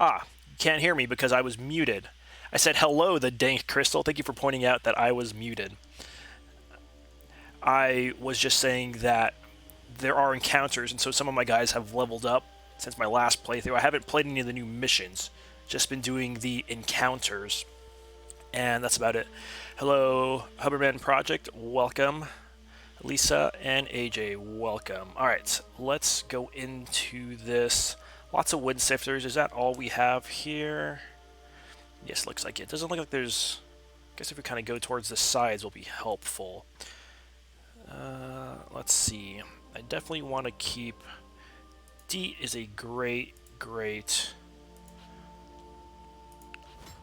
Ah, you can't hear me because I was muted. I said hello, the dank Crystal. Thank you for pointing out that I was muted. I was just saying that there are encounters, and so some of my guys have leveled up since my last playthrough. I haven't played any of the new missions, just been doing the encounters, and that's about it. Hello, Huberman Project, welcome. Lisa and AJ, welcome. Alright, let's go into this. Lots of Windsifters. Is that all we have here? Yes, looks like it. Doesn't look like there's... I guess if we kind of go towards the sides will be helpful. Let's see. I definitely want to keep... Deet is a great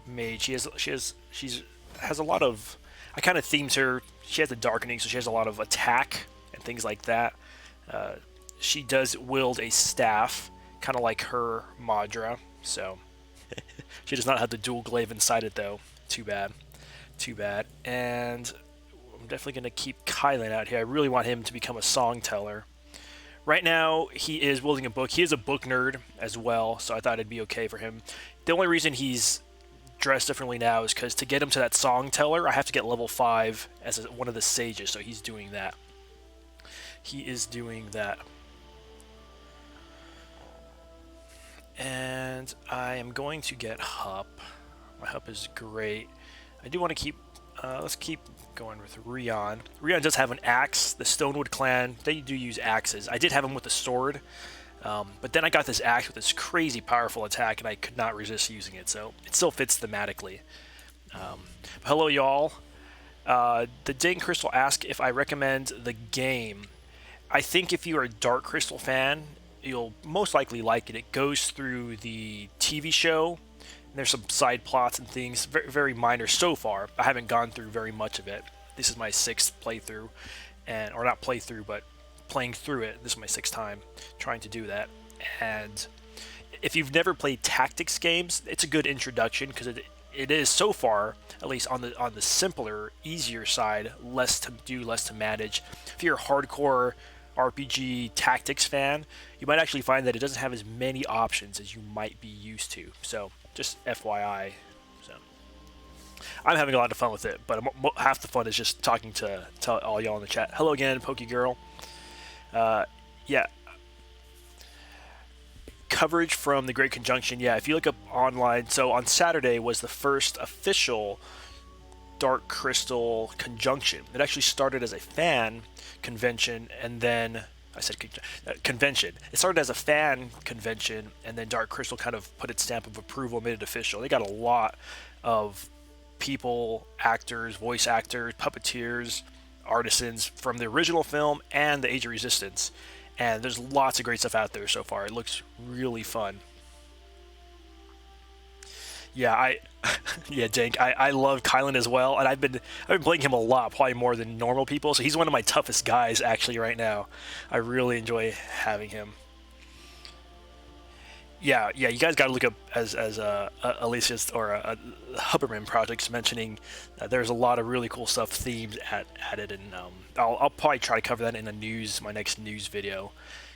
mage. She has a lot of... I kind of themed her. She has the darkening, so she has a lot of attack and things like that. She does wield a staff, kind of like her Madra, so she does not have the dual glaive inside it though. Too bad. And I'm definitely going to keep Kylan out here. I really want him to become a song teller. Right now, he is wielding a book. He is a book nerd as well, so I thought it'd be okay for him. The only reason he's dressed differently now is because to get him to that song teller, I have to get level 5 as one of the sages, so he's doing that. He is doing that. And I am going to get Hup. My Hup is great. I do want to keep... let's keep going with Rion. Rion does have an axe. The Stonewood clan, they do use axes. I did have him with a sword. But then I got this axe with this crazy powerful attack, and I could not resist using it, so it still fits thematically. Hello, y'all. The Dang Crystal asked if I recommend the game. I think if you're a Dark Crystal fan, you'll most likely like it. It goes through the TV show. And there's some side plots and things, very, very minor so far. I haven't gone through very much of it. This is my 6th playthrough, or not playthrough, but playing through it. This is my 6th time trying to do that. And if you've never played tactics games, it's a good introduction because it is so far, at least on the simpler, easier side, less to do, less to manage. If you're a hardcore RPG tactics fan, you might actually find that it doesn't have as many options as you might be used to. So just FYI. So I'm having a lot of fun with it, but half the fun is just talking to all y'all in the chat. Hello again, Pokegirl. Yeah. Coverage from the Great Conjunction. Yeah, if you look up online, so on Saturday was the first official Dark Crystal Conjunction. It actually started as a fan convention, and then I said convention. It started as a fan convention, and then Dark Crystal kind of put its stamp of approval, made it official. They got a lot of people, actors, voice actors, puppeteers, artisans from the original film and the Age of Resistance, and there's lots of great stuff out there so far. It looks really fun. Yeah, yeah, Dank. I love Kylan as well, and I've been playing him a lot, probably more than normal people. So he's one of my toughest guys actually right now. I really enjoy having him. Yeah, you guys got to look up as Alicia's or Huberman Project's mentioning. There's a lot of really cool stuff themed at it, and I'll probably try to cover that in my next news video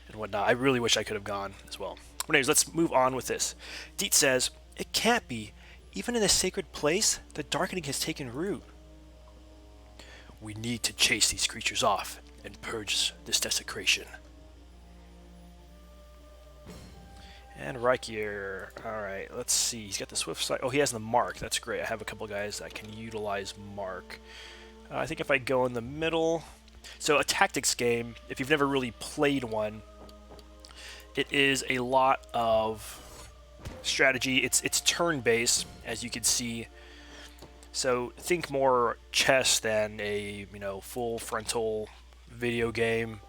and whatnot. I really wish I could have gone as well. But anyways, let's move on with this. Deet says, "It can't be. Even in a sacred place, the darkening has taken root. We need to chase these creatures off and purge this desecration." And Reikier. Alright, let's see. He's got the Swift Side. Oh, he has the Mark. That's great. I have a couple guys that can utilize Mark. I think if I go in the middle... So, a tactics game, if you've never really played one, it is a lot of strategy. It's turn-based, as you can see. So, think more chess than a, full frontal video game,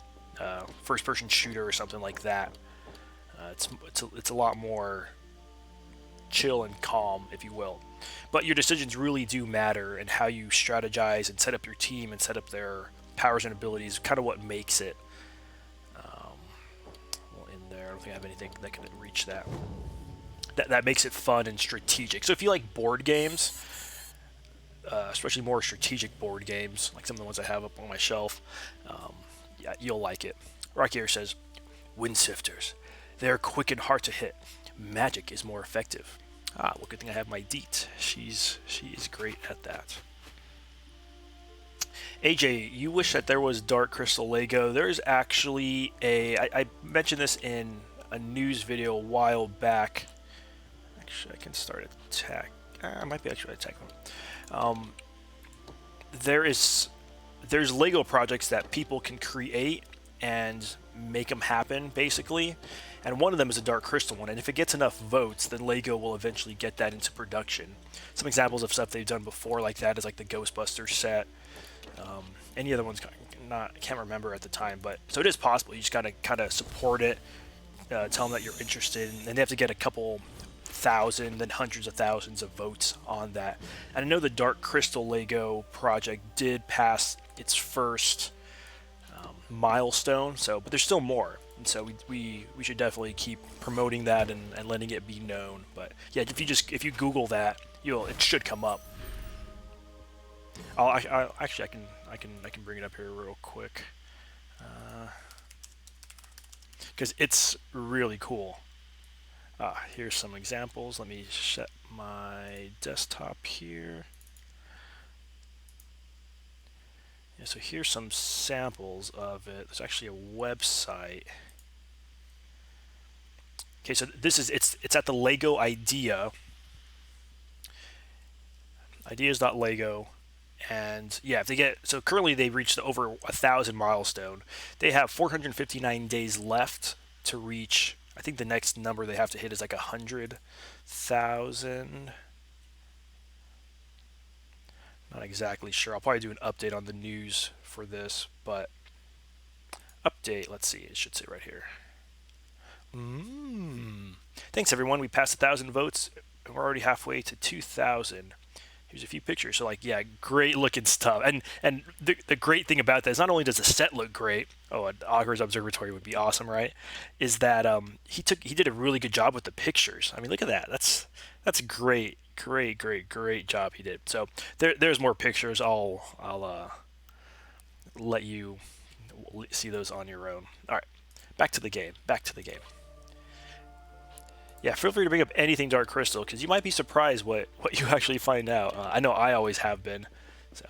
first-person shooter or something like that. It's a lot more chill and calm, if you will. But your decisions really do matter, and how you strategize and set up your team and set up their powers and abilities, kind of what makes it. Well, in there, I don't think I have anything that can reach that. That makes it fun and strategic. So if you like board games, especially more strategic board games, like some of the ones I have up on my shelf, yeah, you'll like it. Rakier says, "Windsifters. They are quick and hard to hit. magic is more effective. Ah, well, good thing I have my Deet. She is great at that. AJ, you wish that there was Dark Crystal Lego. There's actually I mentioned this in a news video a while back. Actually, I can start attack. I might be actually attacking them. There's Lego projects that people can create and make them happen, basically. And one of them is a Dark Crystal one. And if it gets enough votes, then Lego will eventually get that into production. Some examples of stuff they've done before like that is like the Ghostbusters set. Any other ones, I can't remember at the time. But so it is possible. You just gotta kind of support it, tell them that you're interested, and they have to get a couple thousand, then hundreds of thousands of votes on that. And I know the Dark Crystal Lego project did pass its first milestone, but there's still more, and so we should definitely keep promoting that and letting it be known. But yeah, if you Google that, it should come up. Actually I can bring it up here real quick, because it's really cool. Here's some examples. Let me set my desktop here. Yeah, so here's some samples of it. There's actually a website. Okay, so it's at the Lego Idea. Ideas.lego. And yeah, if they get, so currently they've reached the over 1,000 milestone. They have 459 days left to reach. I think the next number they have to hit is like 100,000. Not exactly sure. I'll probably do an update on the news for this, but update. Let's see. It should say right here. Thanks everyone. We passed 1,000 votes. And we're already halfway to 2,000. Here's a few pictures. So like, yeah, great looking stuff. And the great thing about that is not only does the set look great. Oh, an Augur's Observatory would be awesome, right? Is that he did a really good job with the pictures. I mean, look at that. That's great. Great job he did. So there's more pictures. I'll let you see those on your own. All right, back to the game. Yeah, feel free to bring up anything Dark Crystal, because you might be surprised what you actually find out. I know I always have been. So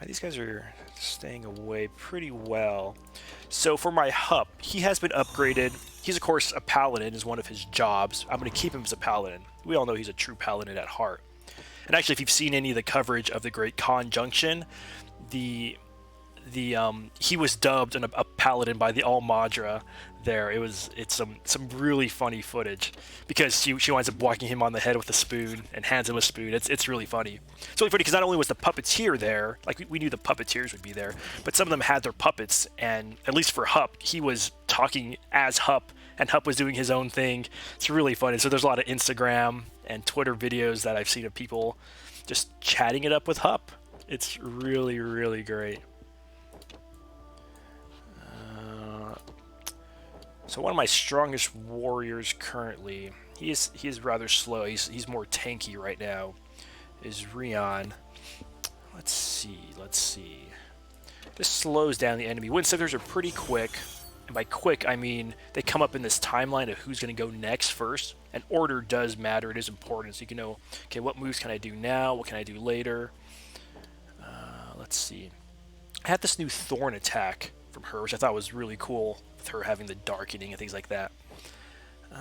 these guys are staying away pretty well. So for my Hup, he has been upgraded. He's, of course, a Paladin is one of his jobs. I'm going to keep him as a Paladin. We all know he's a true Paladin at heart. And actually, if you've seen any of the coverage of the Great Conjunction, he was dubbed a Paladin by the All-Madra there. It's some really funny footage, because she winds up whacking him on the head with a spoon and hands him a spoon. It's really funny. It's really funny because not only was the puppeteer there, like we knew the puppeteers would be there, but some of them had their puppets, and at least for Hup, he was talking as Hup, and Hup was doing his own thing. It's really funny. So there's a lot of Instagram and Twitter videos that I've seen of people just chatting it up with Hup. It's really great. So one of my strongest warriors currently, he is rather slow. He's more tanky right now, is Rion. Let's see. This slows down the enemy. Windsweepers are pretty quick, and by quick I mean they come up in this timeline of who's going to go next first. And order does matter. It is important, so you can know, okay, what moves can I do now? What can I do later? Let's see. I had this new Thorn attack from her, which I thought was really cool, with her having the darkening and things like that. But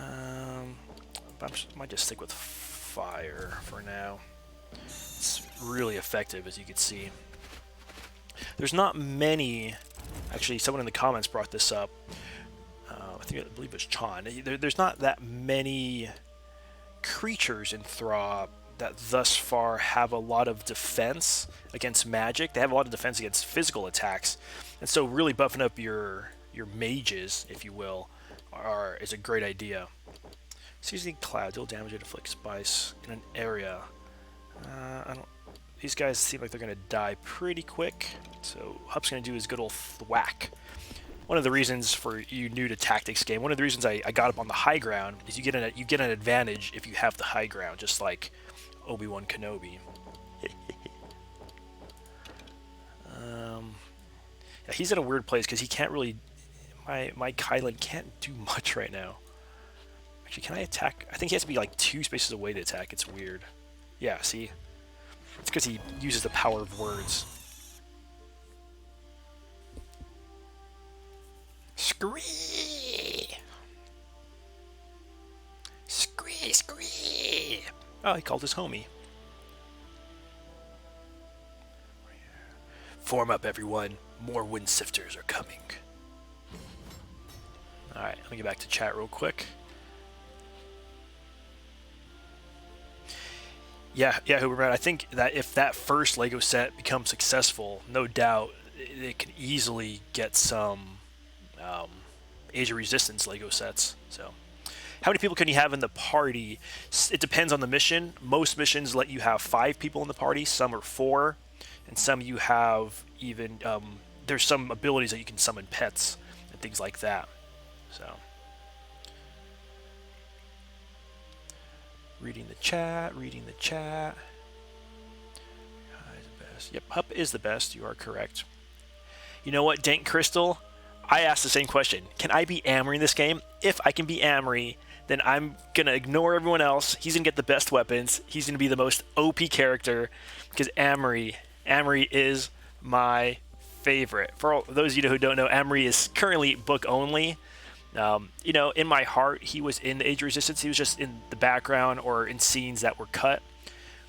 I might just stick with fire for now. It's really effective, as you can see. There's not many. Actually, someone in the comments brought this up. I believe it was Chan. There's not that many creatures in Thra that thus far have a lot of defense against magic. They have a lot of defense against physical attacks, and so really buffing up your mages, if you will, is a great idea. Seasoning Cloud, deal damage and inflict spice in an area. These guys seem like they're going to die pretty quick, so Hup's going to do his good old thwack. One of the reasons, for you new to tactics game, one of the reasons I got up on the high ground is you get an advantage if you have the high ground, just like Obi-Wan Kenobi. Yeah, he's in a weird place because he can't really. My Kylan can't do much right now. Actually, can I attack? I think he has to be like 2 spaces away to attack. It's weird. Yeah, see? It's because he uses the power of words. Scree! Scree, scree! Oh, he called his homie. Form up, everyone. More Windsifters are coming. Alright, let me get back to chat real quick. Yeah, Huberman, I think that if that first LEGO set becomes successful, no doubt it can easily get some Age of Resistance LEGO sets. So, how many people can you have in the party? It depends on the mission. Most missions let you have 5 people in the party. Some are 4, and some you have even. There's some abilities that you can summon pets and things like that. So, reading the chat. Yep, Hup is the best. You are correct. You know what, Dank Crystal? I asked the same question. Can I be Amory in this game? If I can be Amory, then I'm going to ignore everyone else. He's going to get the best weapons. He's going to be the most OP character because Amory is my favorite. For all those of you who don't know, Amory is currently book only. You know, in my heart, he was in the Age of Resistance. He was just in the background or in scenes that were cut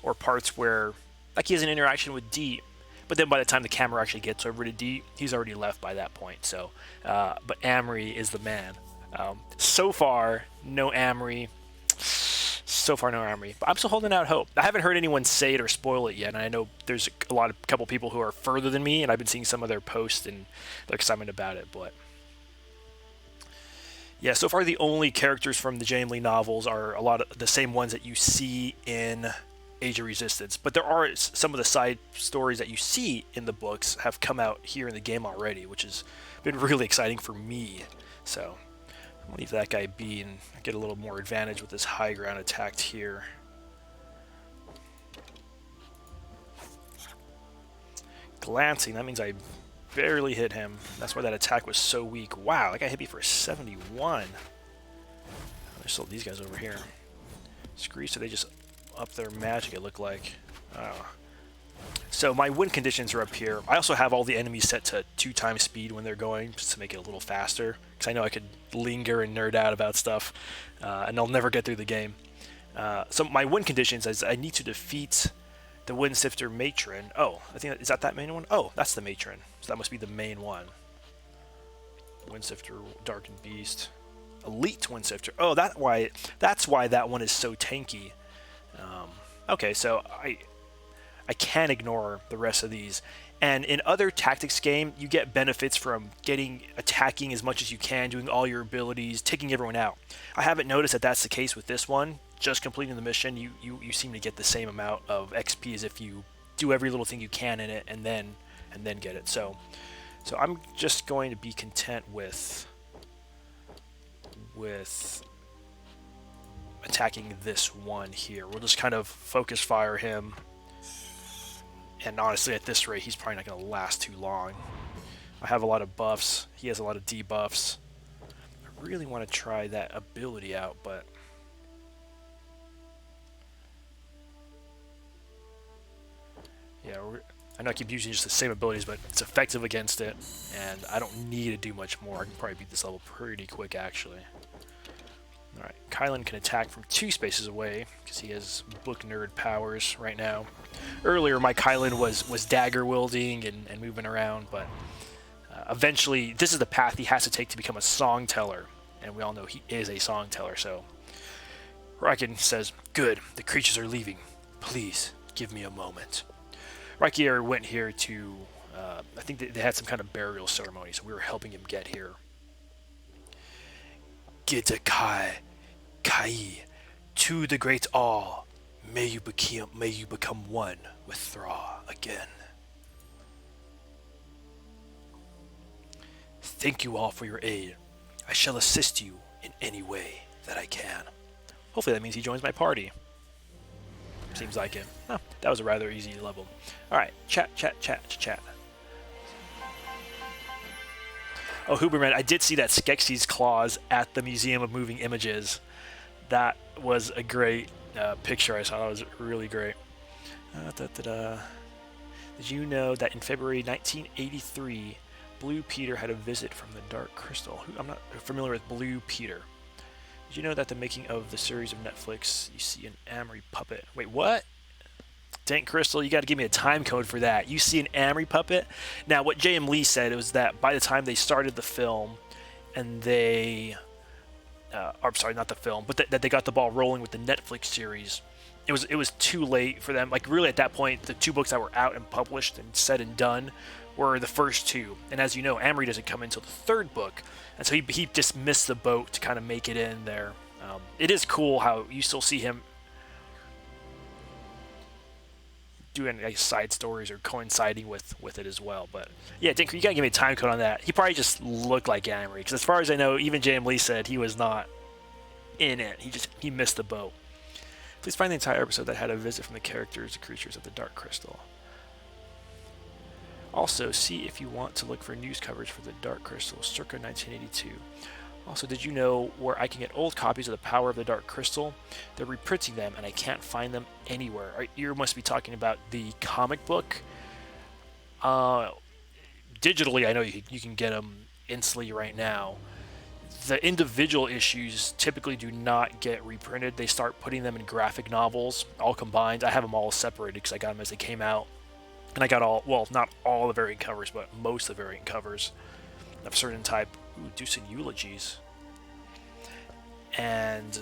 or parts where, like, he has an interaction with Dee. But then by the time the camera actually gets over to Dee, he's already left by that point. So, but Amory is the man. So far, no Amory. But I'm still holding out hope. I haven't heard anyone say it or spoil it yet, and I know there's a couple people who are further than me, and I've been seeing some of their posts and their excitement about it. But yeah, so far the only characters from the James Lee novels are a lot of the same ones that you see in Age of Resistance, but there are some of the side stories that you see in the books have come out here in the game already, which has been really exciting for me. So I'll leave that guy be and get a little more advantage with this high ground attacked here. Glancing, that means I barely hit him. That's why that attack was so weak. Wow, that guy hit me for 71. There's still these guys over here. Scree, so they just up their magic, it looked like. Oh. So my win conditions are up here. I also have all the enemies set to 2x speed when they're going, just to make it a little faster, because I know I could linger and nerd out about stuff, and I'll never get through the game. So my win conditions is I need to defeat the Windsifter Matron. Oh, I think, is that main one? Oh, that's the Matron. So that must be the main one. Windsifter, Darkened Beast. Elite Windsifter. Oh, that's why that one is so tanky. Okay, so I can ignore the rest of these. And in other tactics game, you get benefits from attacking as much as you can, doing all your abilities, taking everyone out. I haven't noticed that that's the case with this one. Just completing the mission, you seem to get the same amount of XP as if you do every little thing you can in it and then get it. So I'm just going to be content with attacking this one here. We'll just kind of focus fire him. And honestly, at this rate, he's probably not going to last too long. I have a lot of buffs. He has a lot of debuffs. I really want to try that ability out, but yeah, I know I keep using just the same abilities, but it's effective against it, and I don't need to do much more. I can probably beat this level pretty quick, actually. Alright, Kylan can attack from 2 spaces away, because he has book nerd powers right now. Earlier, my Kylan was dagger wielding and moving around, but eventually, this is the path he has to take to become a song teller, and we all know he is a song teller, so Raikkonen says, "Good, the creatures are leaving. Please, give me a moment." Raikkonen went here to, I think they had some kind of burial ceremony, so we were helping him get here. Gitakai, Kai, to the great all, may you become one with Thra again. Thank you all for your aid. I shall assist you in any way that I can. Hopefully that means he joins my party. Seems like it. Oh, that was a rather easy level. Alright, chat. Oh, Huberman, I did see that Skeksis claws at the Museum of Moving Images. That was a great picture I saw. That was really great. Did you know that in February 1983, Blue Peter had a visit from the Dark Crystal? I'm not familiar with Blue Peter. Did you know that the making of the series of Netflix, you see an Amory puppet? Wait, what? Dang, Crystal, you got to give me a time code for that. You see an Amory puppet? Now, what J.M. Lee said was that by the time they started the film, and they, or sorry, not the film, but that they got the ball rolling with the Netflix series, it was too late for them. Like, really, at that point, the 2 books that were out and published and said and done were the first 2. And as you know, Amory doesn't come until the 3rd book, and so he just missed the boat to kind of make it in there. It is cool how you still see him doing like side stories or coinciding with it as well. But yeah, Dinker, you gotta give me a time code on that. He probably just looked like Amory, because as far as I know, even J.M. Lee said he was not in it. He missed the boat. Please find the entire episode that had a visit from the characters and creatures of the Dark Crystal. Also, see if you want to look for news coverage for the Dark Crystal circa 1982. Also, did you know where I can get old copies of The Power of the Dark Crystal? They're reprinting them, and I can't find them anywhere. You must be talking about the comic book. Digitally, I know you can get them instantly right now. The individual issues typically do not get reprinted. They start putting them in graphic novels, all combined. I have them all separated because I got them as they came out. And I got all, well, not all the variant covers, but most of the variant covers of a certain type. Ooh, Dousan Eulogies. And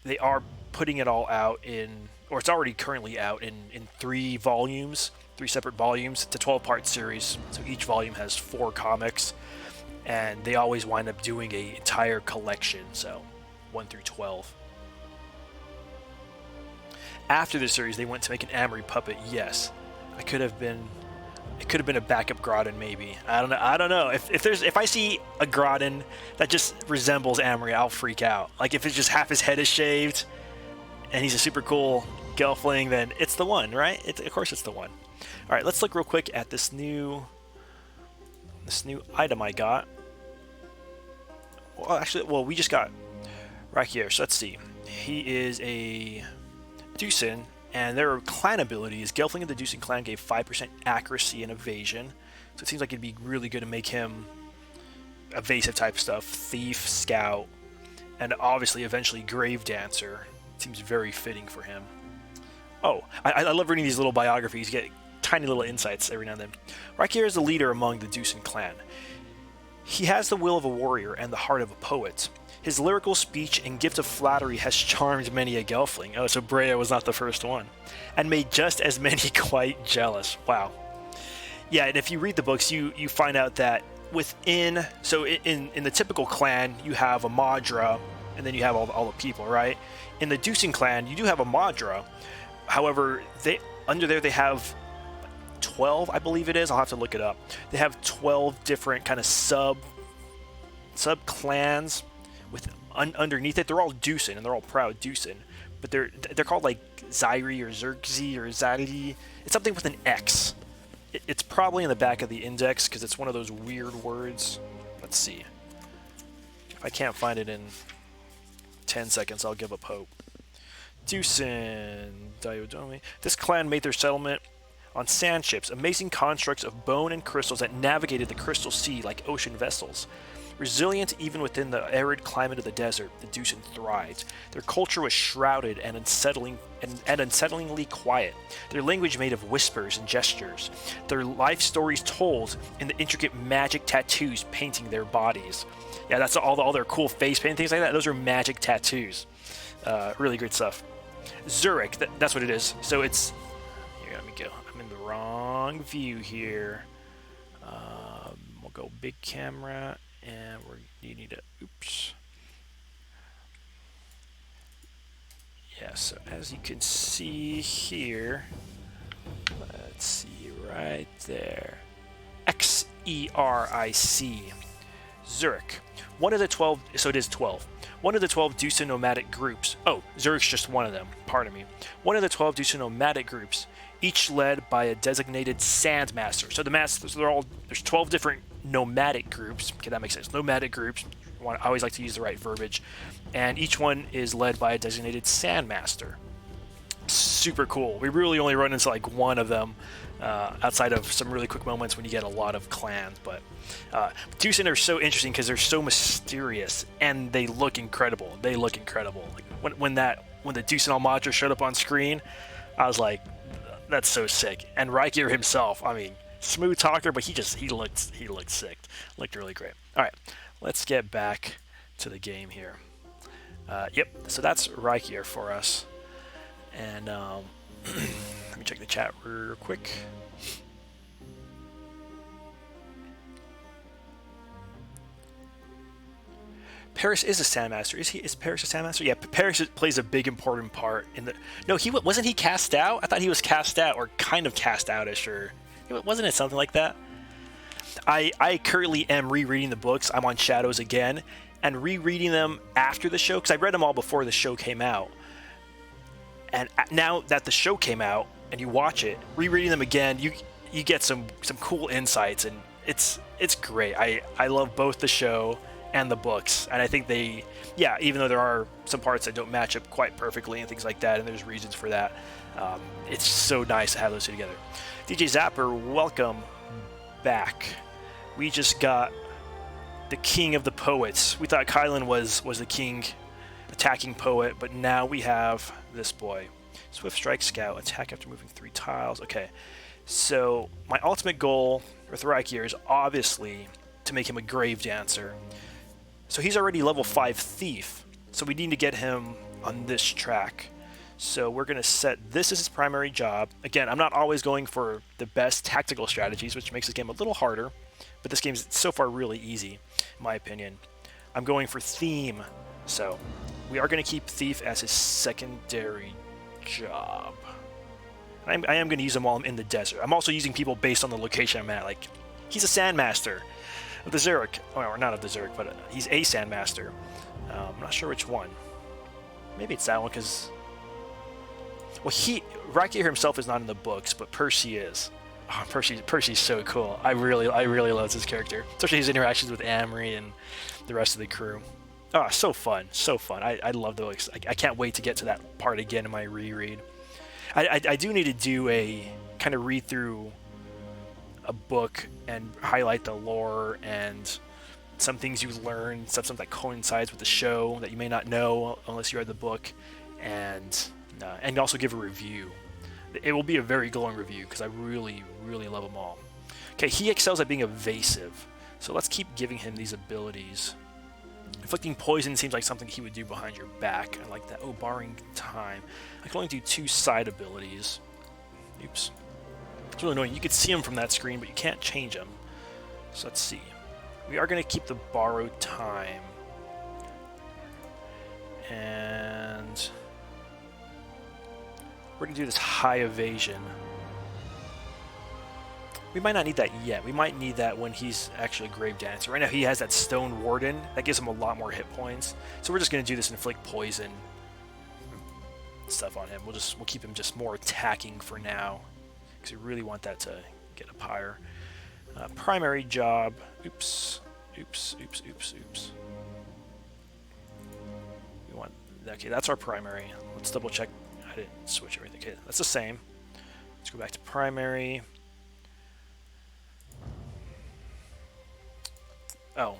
they are putting it all out in, or it's already currently out in 3 volumes, 3 separate volumes. It's a 12-part series, so each volume has 4 comics. And they always wind up doing an entire collection, so 1 through 12. After the series, they went to make an Amory puppet. Yes, it could have been a backup Groudon, maybe. I don't know. If I see a Groudon that just resembles Amory, I'll freak out. Like if it's just half his head is shaved, and he's a super cool Gelfling, then it's the one, right? Of course, it's the one. All right, let's look real quick at this new item I got. Well, actually, we just got right here. So let's see. He is a Dousan, and their clan ability is Gelfling of the Dousan clan gave 5% accuracy and evasion. So it seems like it'd be really good to make him evasive type stuff. Thief, Scout, and obviously eventually Grave Dancer. It seems very fitting for him. Oh, I love reading these little biographies. You get tiny little insights every now and then. Rakier is the leader among the Dousan clan. He has the will of a warrior and the heart of a poet. His lyrical speech and gift of flattery has charmed many a Gelfling. Oh, so Brea was not the first one. And made just as many quite jealous. Wow. Yeah, and if you read the books, you find out that within... So in the typical clan, you have a Madra, and then you have all the people, right? In the Dousan clan, you do have a Madra. However, under there they have 12, I believe it is. I'll have to look it up. They have 12 different kind of sub clans with underneath it. They're all Dousan and they're all proud Dousan, but they're called like Zyri or Zergzi or Zadi. It's something with an X. It's probably in the back of the index because it's one of those weird words. Let's see. If I can't find it in 10 seconds, I'll give up hope. Dousan Diodome. This clan made their settlement on sand ships, amazing constructs of bone and crystals that navigated the crystal sea like ocean vessels. Resilient even within the arid climate of the desert, the Dousan thrived. Their culture was shrouded and unsettlingly quiet. Their language made of whispers and gestures. Their life stories told in the intricate magic tattoos painting their bodies. Yeah, that's all their cool face paint, things like that. Those are magic tattoos. Really great stuff. Zurich, that's what it is. So it's... Here, let me go. I'm in the wrong view here. We'll go big camera, and you need to... Oops. Yeah, so as you can see here, let's see right there. Xeric. Zurich. One of the 12... So it is 12. One of the 12 Dousan nomadic groups. Oh, Zurich's just one of them. Pardon me. One of the 12 Dousan nomadic groups, each led by a designated Sandmaster. So the masters, there's 12 different nomadic groups. Okay, that makes sense. Nomadic groups. I always like to use the right verbiage. And each one is led by a designated Sandmaster. Super cool. We really only run into like one of them outside of some really quick moments when you get a lot of clans. But Dousan are so interesting because they're so mysterious and they look incredible. They look incredible. Like when the Dousan Almadra showed up on screen, I was like, that's so sick. And Raikir himself, I mean, smooth talker, but he looked sick. Looked really great. All right, let's get back to the game here. Yep, so that's Raikir for us. And let me check the chat real quick. Paris is a Sandmaster. Is Paris a Sandmaster? Yeah, Paris plays a big important part in the. No, wasn't he cast out? I thought he was cast out or kind of cast outish, or wasn't it something like that? I currently am rereading the books. I'm on Shadows again and rereading them after the show because I read them all before the show came out. And now that the show came out and you watch it, rereading them again, you get some cool insights, and it's great. I love both the show and the books, and I think even though there are some parts that don't match up quite perfectly and things like that, and there's reasons for that, it's so nice to have those two together. DJ Zapper, welcome back. We just got the king of the poets. We thought Kylan was the king attacking poet, but now we have this boy. Swift Strike Scout, attack after moving 3 tiles. Okay, so my ultimate goal with Raikir is obviously to make him a Grave Dancer. So he's already level 5 Thief, so we need to get him on this track. So we're going to set this as his primary job. Again, I'm not always going for the best tactical strategies, which makes this game a little harder, but this game is so far really easy, in my opinion. I'm going for theme, so we are going to keep Thief as his secondary job. I am going to use them while I'm in the desert. I'm also using people based on the location I'm at. Like, he's a Sandmaster of the Zurich, or not of the Zurich, but he's a Sandmaster. I'm not sure which one. Maybe it's that one, because... Well, Raikir himself is not in the books, but Percy is. Oh, Percy's so cool. I really love this character, especially his interactions with Amory and the rest of the crew. Oh, so fun, so fun. I love those. I can't wait to get to that part again in my reread. I do need to do a kind of read through a book and highlight the lore and some things you learn, stuff that coincides with the show that you may not know unless you read the book, and also give a review. It will be a very glowing review because I really love them all. Okay, he excels at being evasive, so let's keep giving him these abilities. Inflicting poison seems like something he would do behind your back. I like that. Oh, borrowing time. I can only do 2 side abilities. Oops. It's really annoying. You could see them from that screen, but you can't change them. So let's see. We are going to keep the borrowed time. And we're going to do this high evasion. We might not need that yet. We might need that when he's actually a Grave Dancer. Right now he has that Stone Warden. That gives him a lot more hit points. So we're just going to do this inflict poison stuff on him. We'll keep him just more attacking for now, because we really want that to get up higher. Primary job. Oops. We want... Okay, that's our primary. Let's double check. I didn't switch everything. Okay, that's the same. Let's go back to primary. Oh,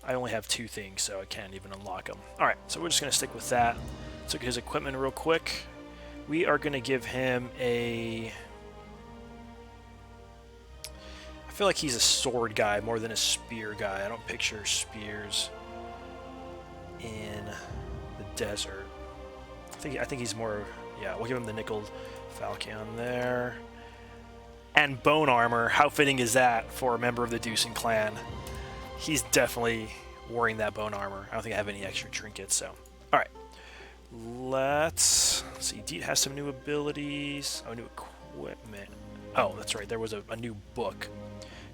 I only have 2 things, so I can't even unlock them. Alright, so we're just going to stick with that. Let's look at his equipment real quick. We are going to give him a... I feel like he's a sword guy more than a spear guy. I don't picture spears in the desert. I think he's more... Yeah, we'll give him the nickel falchion there. And bone armor. How fitting is that for a member of the Dousan clan? He's definitely wearing that bone armor. I don't think I have any extra trinkets, so... Alright. Let's see. Deet has some new abilities. Oh, new equipment. Oh, that's right. There was a new book.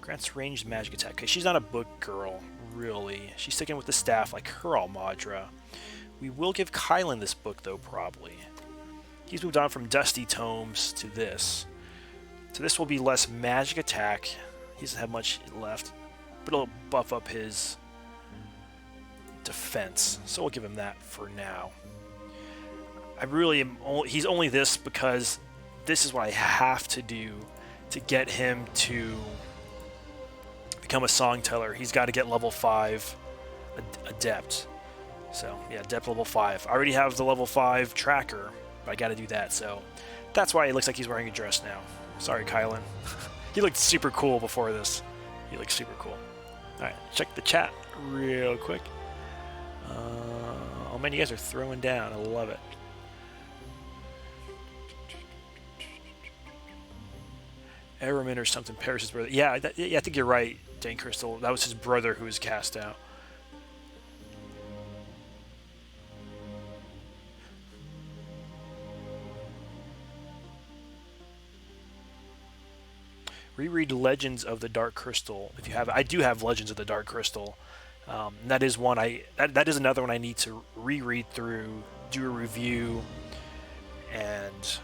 Grants ranged magic attack. Okay, she's not a book girl, really. She's sticking with the staff like her Almadra. We will give Kylan this book, though, probably. He's moved on from Dusty Tomes to this. So this will be less magic attack. He doesn't have much left. But it'll buff up his defense, so we'll give him that for now. I really am. He's only this because this is what I have to do to get him to become a song teller. He's got to get level 5 adept. So yeah, adept level 5. I already have the level 5 tracker, but I got to do that. So that's why it looks like he's wearing a dress now. Sorry, Kylan. He looked super cool before this. He looks super cool. All right, check the chat real quick. Oh man, you guys are throwing down. I love it. Aramin or something, Paris's brother. Yeah, yeah, I think you're right, Dane Crystal. That was his brother who was cast out. Reread Legends of the Dark Crystal. If you have, I do have Legends of the Dark Crystal. That is one that is another one I need to reread through, do a review, and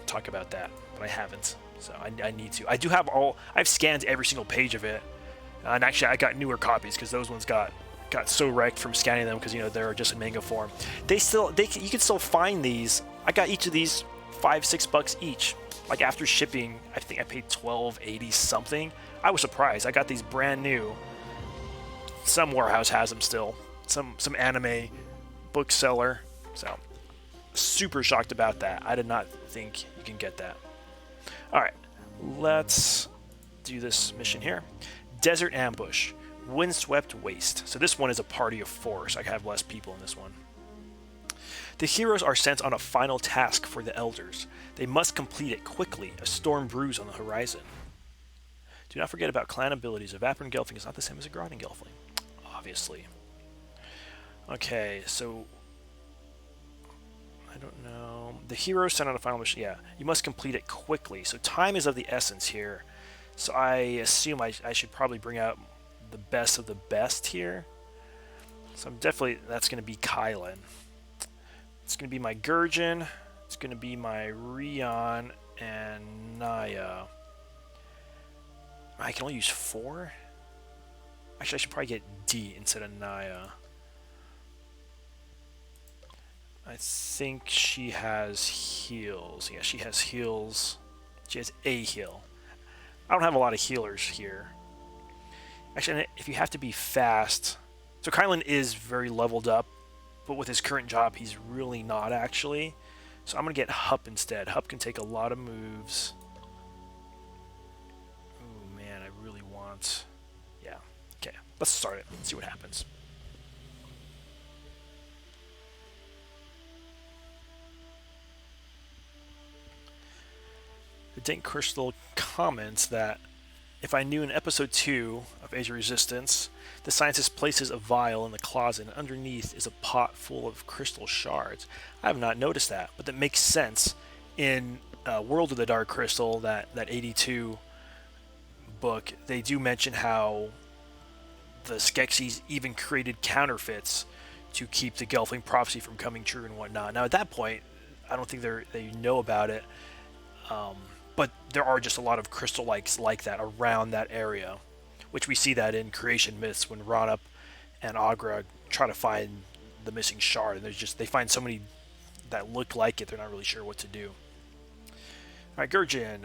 talk about that. But I haven't. So I need to. I've scanned every single page of it, and actually I got newer copies because those ones got so wrecked from scanning them because they're just in manga form. You can still find these. I got each of these $5-6 each. Like after shipping, I think I paid $12.80 something. I was surprised. I got these brand new. Some warehouse has them still. Some anime bookseller. So super shocked about that. I did not think you can get that. Alright, let's do this mission here. Desert Ambush, Windswept Waste. So this one is a party of 4, so I have less people in this one. The heroes are sent on a final task for the elders. They must complete it quickly. A storm brews on the horizon. Do not forget about clan abilities. A Vaporin Gelfling is not the same as a Groningen Gelfling. Obviously. Okay, so I don't know. The heroes sent on a final mission. Yeah, you must complete it quickly. So time is of the essence here. So I assume I should probably bring out the best of the best here. So that's going to be Kylan. It's going to be my Gurjin. It's going to be my Rion and Naya. I can only use 4? Actually, I should probably get D instead of Naya. I think she has heals. Yeah, she has heals. She has a heal. I don't have a lot of healers here. Actually, if you have to be fast... So Kylan is very leveled up, but with his current job, he's really not, actually. So I'm going to get Hup instead. Hup can take a lot of moves. Oh, man, I really want... Yeah. Okay, let's start it. Let's see what happens. Dink Crystal comments that if I knew in episode 2 of Age of Resistance, the scientist places a vial in the closet and underneath is a pot full of crystal shards. I have not noticed that, but that makes sense in World of the Dark Crystal, that 82 book. They do mention how the Skeksis even created counterfeits to keep the Gelfling prophecy from coming true and whatnot. Now at that point, I don't think they know about it. But there are just a lot of crystal likes like that around that area, which we see that in Creation Myths when Ronup and Agra try to find the missing shard, and they find so many that look like it, they're not really sure what to do. Alright, Gurjin.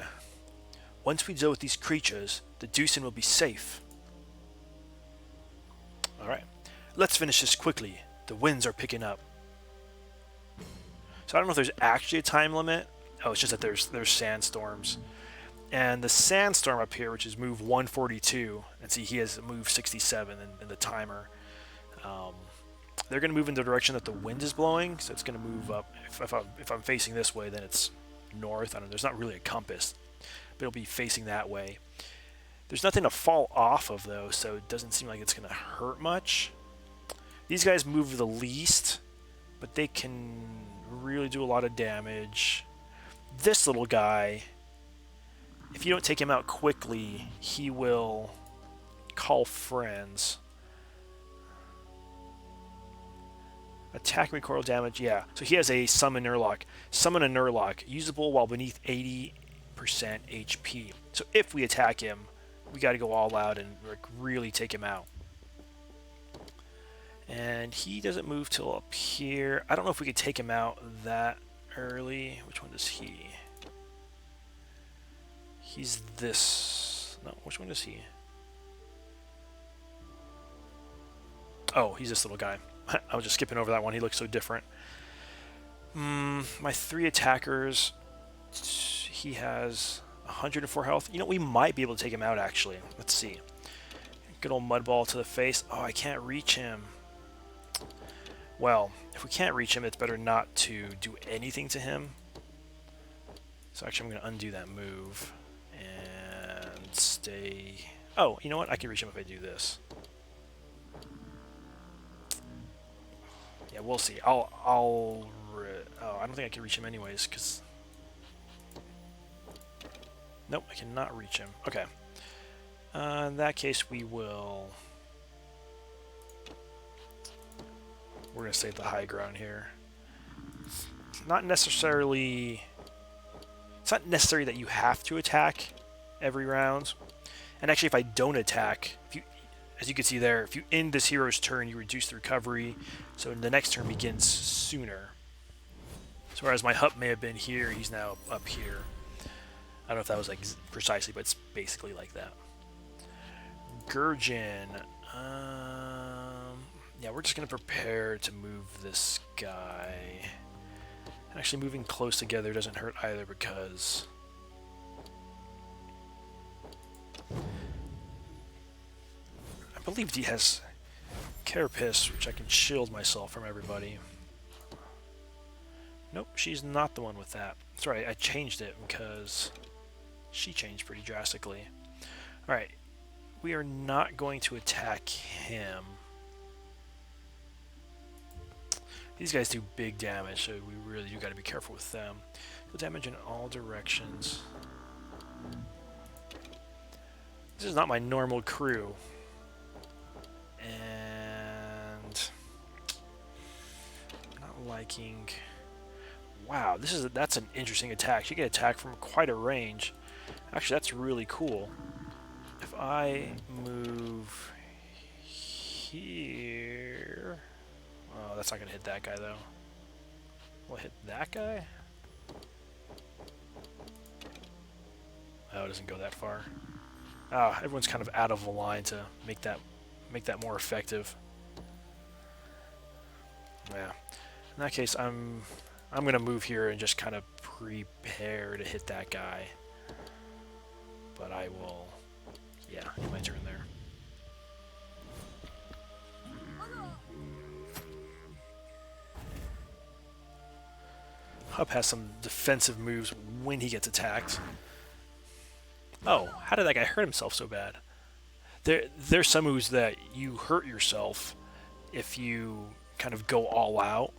Once we deal with these creatures, the Dousan will be safe. Alright, let's finish this quickly. The winds are picking up. So I don't know if there's actually a time limit. Oh, it's just that there's sandstorms. And the sandstorm up here, which is move 142, and see he has move 67 in the timer. They're going to move in the direction that the wind is blowing, so it's going to move up. If I'm facing this way, then it's north. I don't know, there's not really a compass, but it'll be facing that way. There's nothing to fall off of, though, so it doesn't seem like it's going to hurt much. These guys move the least, but they can really do a lot of damage. This little guy, if you don't take him out quickly, he will call friends. Attack recoil damage, yeah. So he has a summon Nurlock. Summon a Nurlock, usable while beneath 80% HP. So if we attack him, we got to go all out and really take him out. And he doesn't move till up here. I don't know if we could take him out that early. Which one is he? He's this. No, which one is he? Oh, he's this little guy. I was just skipping over that one. He looks so different. My 3 attackers. He has 104 health. You know, we might be able to take him out, actually. Let's see. Good old mud ball to the face. Oh, I can't reach him. Well, if we can't reach him, it's better not to do anything to him. So actually, I'm going to undo that move and stay... Oh, you know what? I can reach him if I do this. Yeah, we'll see. Oh, I don't think I can reach him anyways, because... Nope, I cannot reach him. Okay. In that case, we will... We're going to stay at the high ground here. It's not necessarily... It's not necessary that you have to attack every round. And actually, if I don't attack, if you, as you can see there, if you end this hero's turn, you reduce the recovery. So the next turn begins sooner. So whereas my Hup may have been here, he's now up here. I don't know if that was like precisely, but it's basically like that. Gurjin. Yeah, we're just going to prepare to move this guy. Actually, moving close together doesn't hurt either because... I believe he has Carapace, which I can shield myself from everybody. Nope, she's not the one with that. That's right, I changed it because she changed pretty drastically. Alright, we are not going to attack him. These guys do big damage, so we really do got to be careful with them. Deal damage in all directions. This is not my normal crew. And... I'm not liking... Wow, that's an interesting attack. She can attack from quite a range. Actually, that's really cool. If I move here... Oh, that's not going to hit that guy, though. Will it hit that guy? Oh, it doesn't go that far. Ah, everyone's kind of out of line to make that more effective. Yeah. In that case, I'm going to move here and just kind of prepare to hit that guy. But I will... Yeah, get my turn there. Hup has some defensive moves when he gets attacked. Oh, how did that guy hurt himself so bad? There's some moves that you hurt yourself if you kind of go all out.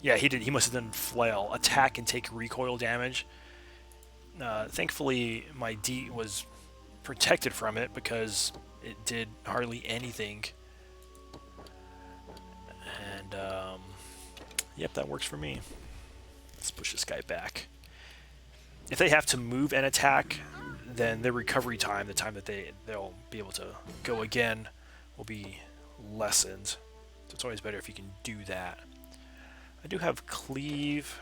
Yeah, he did. He must have done flail. Attack and take recoil damage. Thankfully, my D was protected from it because it did hardly anything. And, yep, that works for me. Let's push this guy back. If they have to move and attack, then their recovery time, the time that they'll be able to go again, will be lessened. So it's always better if you can do that. I do have cleave,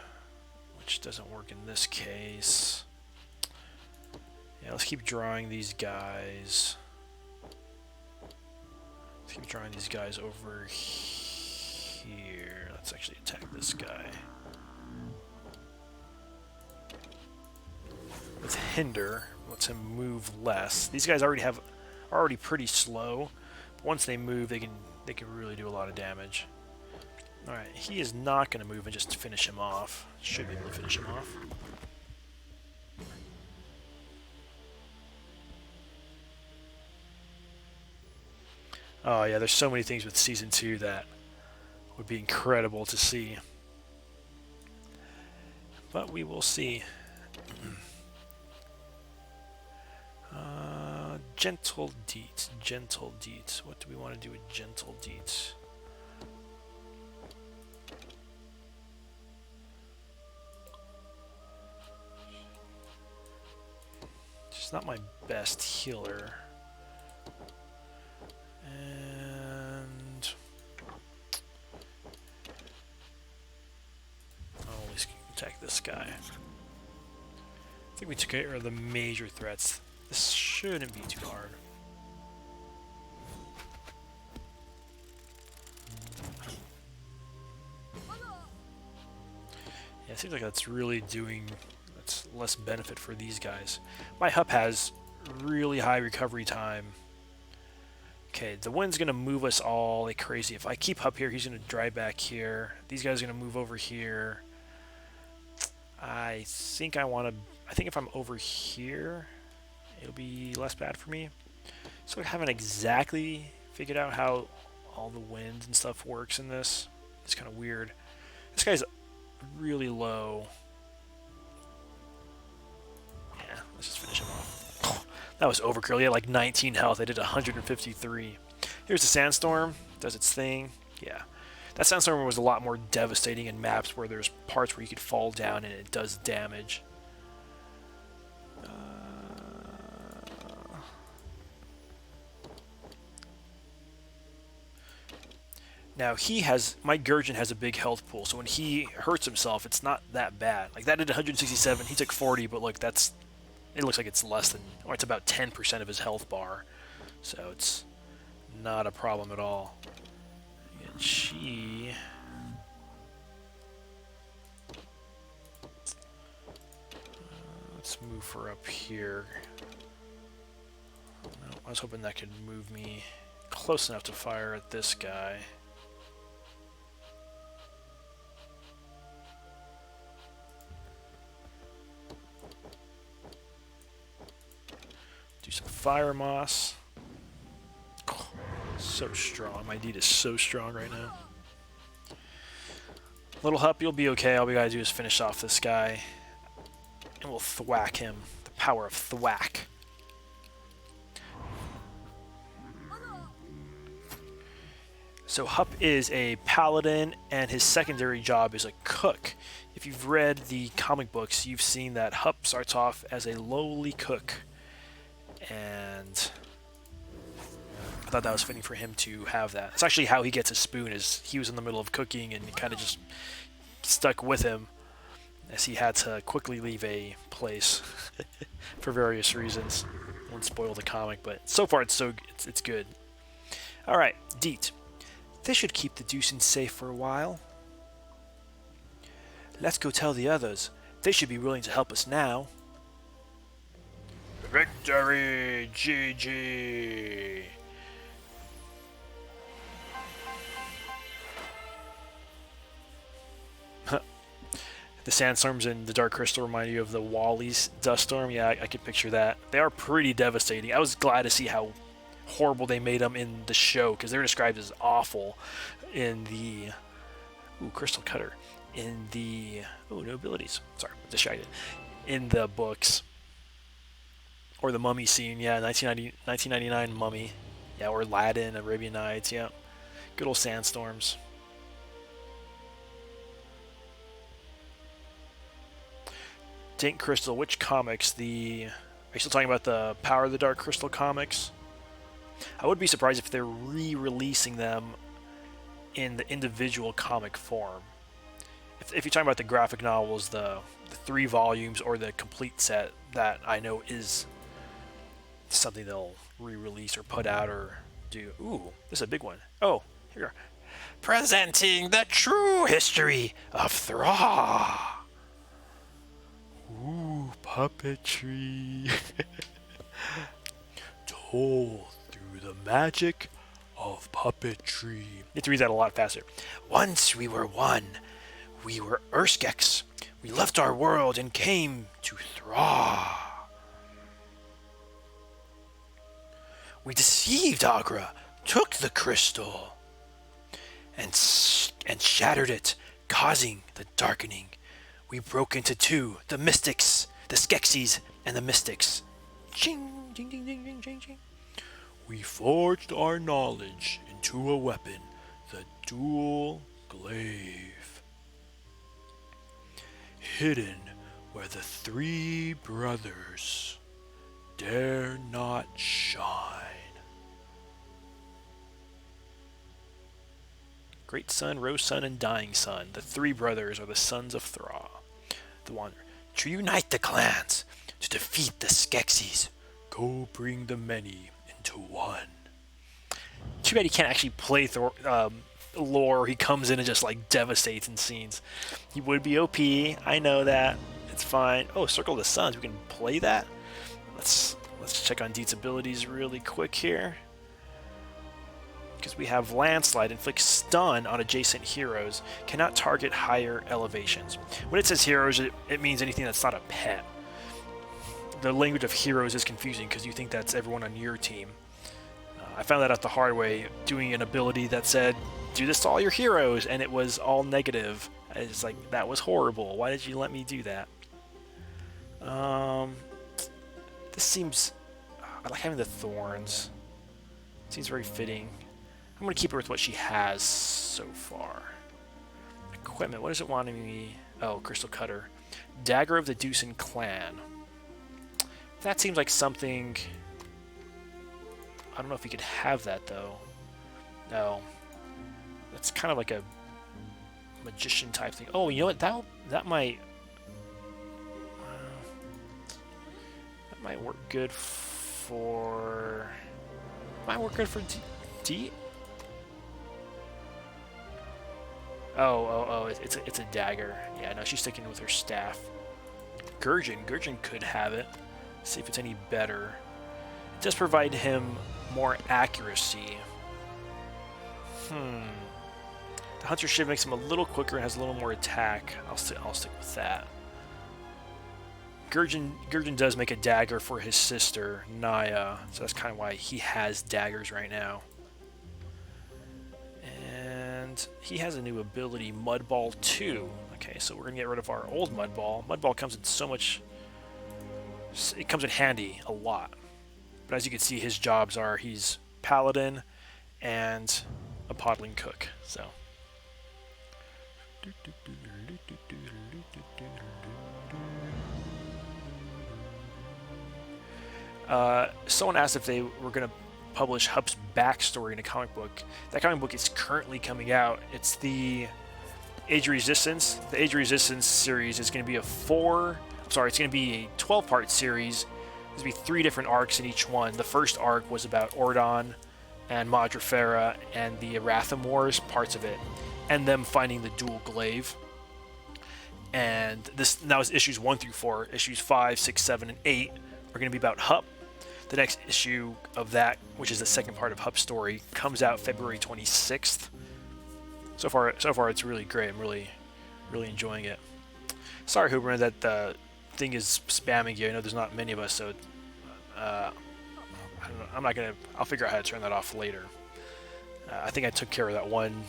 which doesn't work in this case. Yeah, let's keep drawing these guys. Let's keep drawing these guys over here. Let's actually attack this guy. With hinder, lets him move less. These guys are already pretty slow. But once they move, they can really do a lot of damage. All right, he is not going to move and just finish him off. Should be able to finish him off. Oh yeah, there's so many things with Season 2 that would be incredible to see. But we will see. Gentle Deets. Gentle Deets. What do we want to do with Gentle Deets? She's not my best healer. And attack this guy. I think we took care of the major threats. This shouldn't be too hard. Yeah, it seems like that's really that's less benefit for these guys. My Hup has really high recovery time. Okay, the wind's going to move us all like crazy. If I keep Hup here, he's going to drive back here. These guys are going to move over here. I think if I'm over here, it'll be less bad for me. So I haven't exactly figured out how all the winds and stuff works in this. It's kind of weird. This guy's really low. Yeah, let's just finish him off. Oh, that was overkill. He had like 19 health. I did 153. Here's the sandstorm. Does its thing. Yeah. That sandstorm was a lot more devastating in maps where there's parts where you could fall down and it does damage. Now my Gurgeon has a big health pool, so when he hurts himself, it's not that bad. Like that did 167, he took 40, but look, it looks like it's less than, or it's about 10% of his health bar. So it's not a problem at all. And she... let's move her up here. No, I was hoping that could move me close enough to fire at this guy. Do some fire moss. Oh, so strong. My deed is so strong right now. Little Hup, you'll be okay. All we gotta do is finish off this guy. And we'll thwack him. The power of thwack. So Hup is a paladin, and his secondary job is a cook. If you've read the comic books, you've seen that Hup starts off as a lowly cook. And I thought that was fitting for him to have that. It's actually how he gets his spoon, is he was in the middle of cooking and it kind of just stuck with him as he had to quickly leave a place for various reasons. I won't spoil the comic, but so far it's good. Alright, Deet. This should keep the Dousan safe for a while. Let's go tell the others. They should be willing to help us now. Victory! GG! The sandstorms in the Dark Crystal remind you of the Wally's dust storm. Yeah, I could picture that. They are pretty devastating. I was glad to see how horrible they made them in the show, because they were described as awful in the... Ooh, Crystal Cutter. In the... Ooh, no abilities. Sorry, distracted. In the books. Or the Mummy scene, yeah, 1999 Mummy. Yeah, or Aladdin, Arabian Nights, yeah. Good old sandstorms. Dink Crystal, which comics? Are you still talking about the Power of the Dark Crystal comics? I would be surprised if they're re-releasing them in the individual comic form. If you're talking about the graphic novels, the 3 volumes or the complete set, that I know is something they'll re-release or put out or do. Ooh, this is a big one. Oh, here we are. Presenting the true history of Thra. Ooh, puppetry. Told through the magic of puppetry. You have to read that a lot faster. Once we were one. We were Urskeks. We left our world and came to Thra. We deceived Agra, took the crystal, and shattered it, causing the darkening. We broke into 2, the mystics, the Skeksis, and the mystics. Ching, ding, ding, ding, ding, ding, ding. We forged our knowledge into a weapon, the dual glaive. Hidden where the 3 brothers dare not shine. Great Sun, Rose Sun, and Dying Sun. The 3 brothers are the sons of Thra. The Wanderer. To unite the clans, to defeat the Skeksis. Go bring the many into one. Too bad he can't actually play lore. He comes in and just like devastates in scenes. He would be OP. I know that. It's fine. Oh, Circle of the Suns. We can play that. Let's check on Deet's abilities really quick here. Because we have Landslide, inflicts stun on adjacent heroes, cannot target higher elevations. When it says heroes, it means anything that's not a pet. The language of heroes is confusing because you think that's everyone on your team. I found that out the hard way, doing an ability that said, do this to all your heroes, and it was all negative. It's like, that was horrible. Why did you let me do that? This seems... I like having the thorns. Seems very fitting. I'm going to keep her with what she has so far. Equipment, what is it wanting me? Oh, Crystal Cutter. Dagger of the Dousan clan. That seems like something... I don't know if we could have that, though. No. That's kind of like a magician type thing. Oh, you know what? That might... that might work good for... Might work good for D? Oh, it's a dagger. Yeah, no, she's sticking with her staff. Gurjin could have it. See if it's any better. It does provide him more accuracy. The Hunter Shiv makes him a little quicker and has a little more attack. I'll stick with that. Gurjin does make a dagger for his sister, Naya, so that's kind of why he has daggers right now. And he has a new ability, Mudball 2. Okay, so we're going to get rid of our old Mudball. Mudball comes in so much... It comes in handy a lot. But as you can see, his jobs are he's Paladin and a Podling Cook, so... Someone asked if they were going to publish Hup's backstory in a comic book. That comic book is currently coming out. It's the Age of Resistance. The Age of Resistance series is going to be it's going to be a 12-part series. There's going to be 3 different arcs in each one. The first arc was about Ordon and Madrafera and the Aratham Wars, parts of it, and them finding the dual glaive. And that was issues 1 through 4. Issues 5, 6, 7, and 8 are going to be about Hup. The next issue of that, which is the second part of Hup's story, comes out February 26th. So far, it's really great. I'm really enjoying it. Sorry, Huberman, that the thing is spamming you. I know there's not many of us, so I don't know. I'm not gonna. I'll figure out how to turn that off later. I think I took care of that one,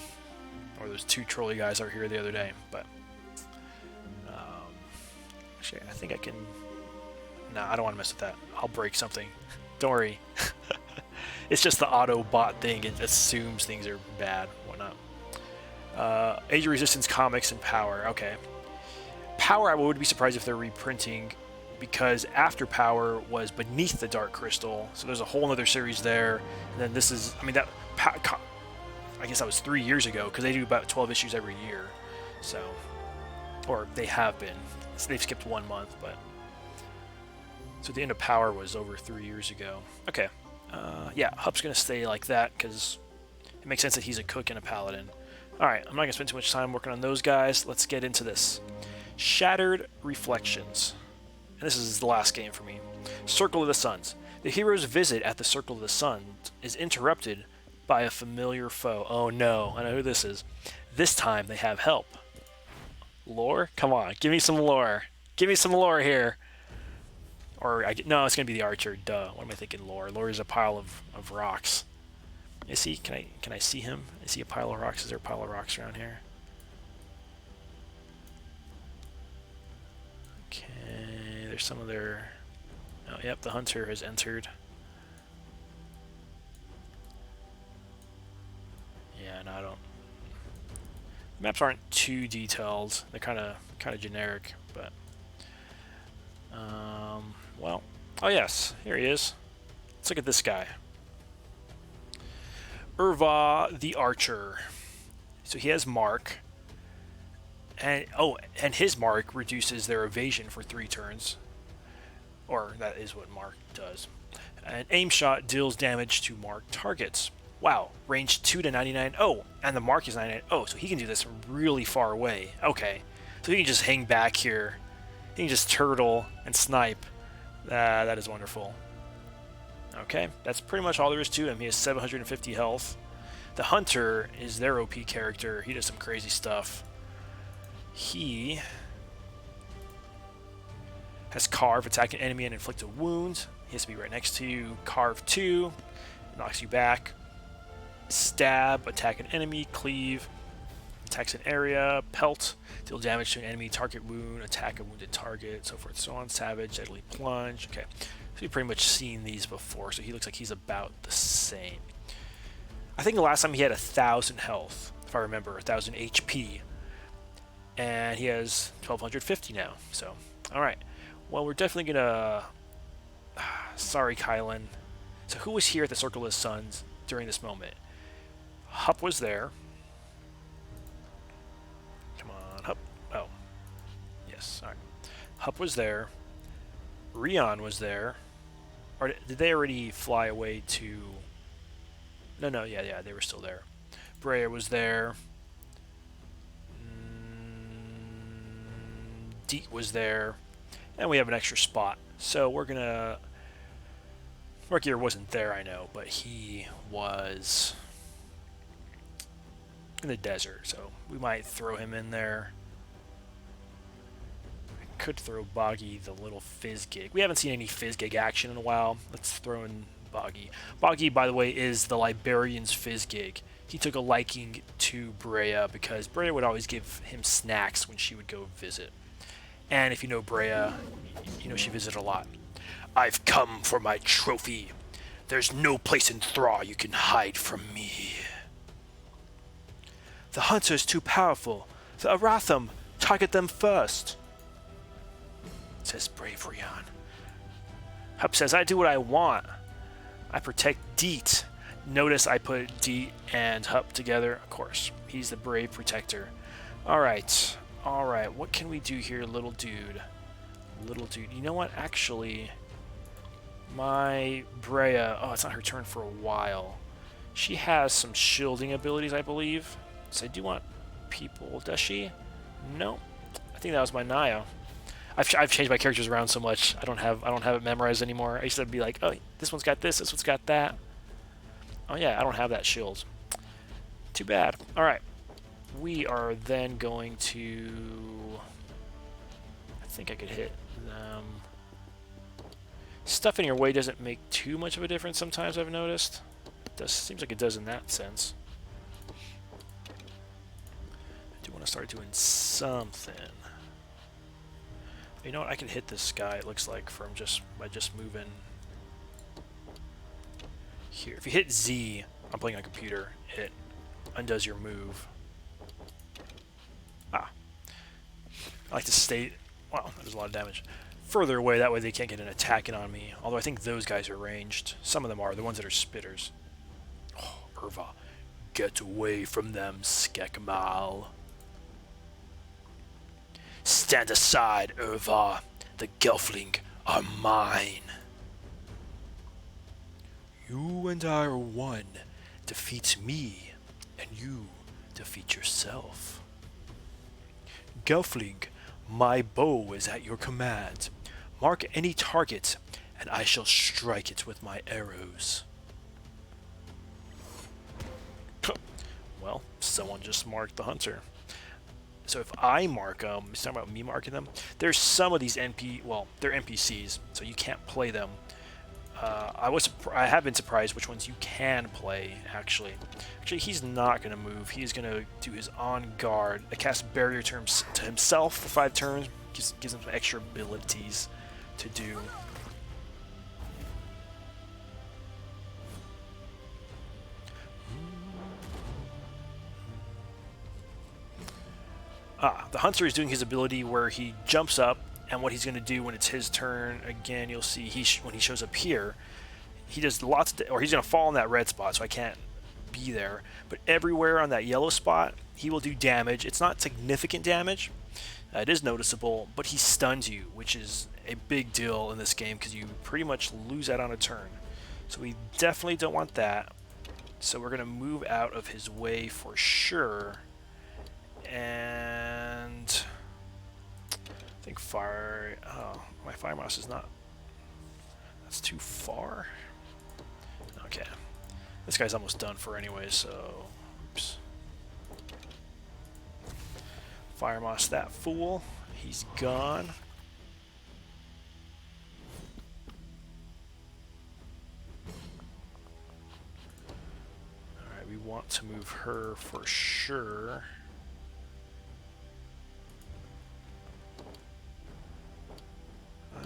or those 2 trolley guys out here the other day. But actually, I think I can. No, I don't want to mess with that. I'll break something. Don't worry. It's just the auto bot thing. It assumes things are bad, whatnot. Age of Resistance comics and Power. Okay. Power, I would be surprised if they're reprinting, because after Power was Beneath the Dark Crystal, so there's a whole other series there. And then this is, I mean, I guess that was 3 years ago, because they do about 12 issues every year. So, or they have been. So they've skipped 1 month, but. So the end of Power was over 3 years ago. Okay. Yeah, Hup's going to stay like that because it makes sense that he's a cook and a paladin. Alright, I'm not going to spend too much time working on those guys. Let's get into this. Shattered Reflections. And this is the last game for me. Circle of the Suns. The hero's visit at the Circle of the Suns is interrupted by a familiar foe. Oh no, I know who this is. This time they have help. Lore? Come on, give me some lore. Give me some lore here. Or, no, it's going to be the archer. Duh. What am I thinking? Lore. Lore is a pile of rocks. Is he? Can I see him? Is he a pile of rocks? Is there a pile of rocks around here? Okay, there's some of their... Oh, yep, the hunter has entered. Yeah, no, I don't... Maps aren't too detailed. They're kind of generic, but... well, oh yes, here he is. Let's look at this guy. Urva the Archer. So he has Mark, And oh, and his mark reduces their evasion for 3 turns. Or that is what mark does. An aim shot deals damage to marked targets. Wow, range 2 to 99. Oh, and the mark is 99. Oh, so he can do this from really far away. Okay, so he can just hang back here. He can just turtle and snipe. That is wonderful. Okay, that's pretty much all there is to him. He has 750 health. The Hunter is their OP character. He does some crazy stuff. He has Carve, attack an enemy and inflict a wound. He has to be right next to you. Carve 2, knocks you back. Stab, attack an enemy. Cleave, attacks an area. Pelt, deal damage to an enemy. Target wound, attack a wounded target, so forth and so on. Savage, deadly plunge. Okay, so we've pretty much seen these before, so he looks like he's about the same. I think the last time he had 1,000 health, if I remember, 1,000 HP. And he has 1,250 now, so, alright. Well, we're definitely gonna... Sorry, Kylan. So who was here at the Circle of Suns during this moment? Hup was there. Come on, Hup. Oh. Yes, alright. Hup was there. Rion was there. Or did they already fly away to... No, yeah, they were still there. Breya was there. Deet was there. And we have an extra spot. So we're gonna... Markier wasn't there, I know, but he was in the desert, so we might throw him in there. I could throw Boggy, the little Fizzgig. We haven't seen any Fizzgig action in a while. Let's throw in Boggy. Boggy, by the way, is the Librarian's Fizzgig. He took a liking to Breya because Breya would always give him snacks when she would go visit. And if you know Breya, you know she visited a lot. I've come for my trophy. There's no place in Thra you can hide from me. The hunter's too powerful. The Aratham, target them first, says brave Rion. Hup says, I do what I want. I protect Deet. Notice I put Deet and Hup together. Of course, he's the brave protector. Alright, what can we do here, little dude? Little dude, you know what, actually... My Breya, oh, it's not her turn for a while. She has some shielding abilities, I believe. So I do want people, does she? No, I think that was my Naya. I've changed my characters around so much. I don't have it memorized anymore. I used to be like, oh, this one's got this one's got that. Oh yeah, I don't have that shield. Too bad. All right, we are then going to. I think I could hit them. Stuff in your way doesn't make too much of a difference sometimes, I've noticed. Seems like it does in that sense. I do want to start doing something. You know what? I can hit this guy, it looks like, by just moving here. If you hit Z, I'm playing on a computer, it undoes your move. Ah. I like to stay... Wow, that does a lot of damage. Further away, that way they can't get an attack in on me. Although I think those guys are ranged. Some of them are, the ones that are spitters. Oh, Urva. Get away from them, Skekmal. Stand aside, Urva. The Gelfling are mine. You and I are one. Defeat me, and you defeat yourself. Gelfling, my bow is at your command. Mark any target, and I shall strike it with my arrows. Well, someone just marked the hunter. So if I mark them, it's talking about me marking them. There's some of these they're NPCs, so you can't play them. I have been surprised which ones you can play, actually. Actually, he's not going to move. He's going to do his on guard. I cast barrier to himself for 5 turns. Gives him some extra abilities to do. The hunter is doing his ability where he jumps up, and what he's going to do when it's his turn, again, you'll see when he shows up here, he does lots of, or he's going to fall in that red spot, so I can't be there. But everywhere on that yellow spot, he will do damage. It's not significant damage. It is noticeable, but he stuns you, which is a big deal in this game because you pretty much lose that on a turn. So we definitely don't want that. So we're going to move out of his way for sure. And I think fire... Oh, my fire mouse is not... That's too far. Okay. This guy's almost done for anyway, so... Oops. Fire moss that fool. He's gone. Alright, we want to move her for sure.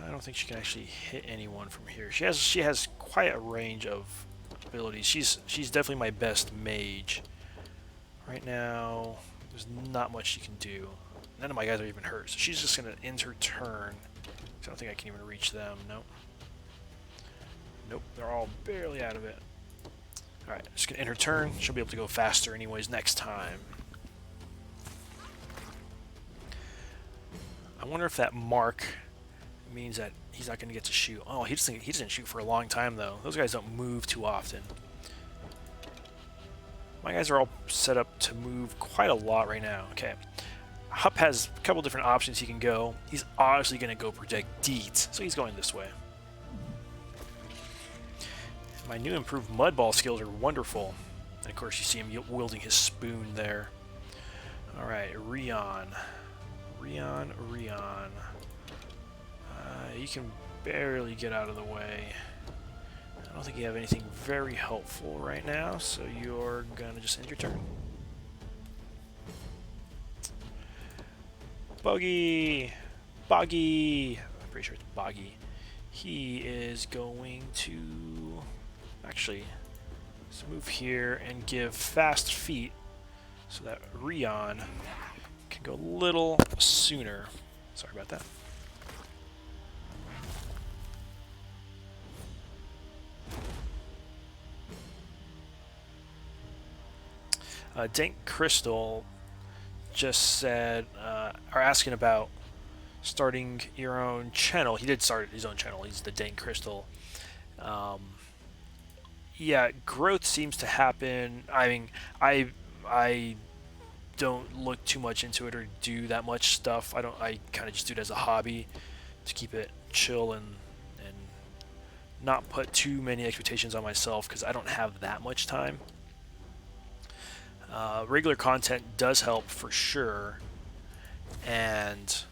I don't think she can actually hit anyone from here. She has quite a range of abilities. She's definitely my best mage. Right now, there's not much she can do. None of my guys are even hurt, so she's just gonna end her turn. I don't think I can even reach them. Nope. Nope, they're all barely out of it. Alright, just gonna end her turn. She'll be able to go faster anyways next time. I wonder if that mark means that he's not gonna get to shoot. Oh, he doesn't shoot for a long time though. Those guys don't move too often. My guys are all set up to move quite a lot right now. Okay. Hup has a couple different options he can go. He's obviously going to go protect Deets, so he's going this way. My new improved mud ball skills are wonderful. And of course you see him wielding his spoon there. Alright, Rion. You can barely get out of the way. I don't think you have anything very helpful right now, so you're gonna just end your turn. Boggy! I'm pretty sure it's Boggy. He is going to... Actually, let's move here and give fast feet so that Rion can go a little sooner. Sorry about that. Dank Crystal just said, are asking about starting your own channel. He did start his own channel. He's the Dank Crystal. Yeah, growth seems to happen. I mean, I don't look too much into it or do that much stuff. I kind of just do it as a hobby to keep it chill and not put too many expectations on myself because I don't have that much time. Regular content does help for sure, and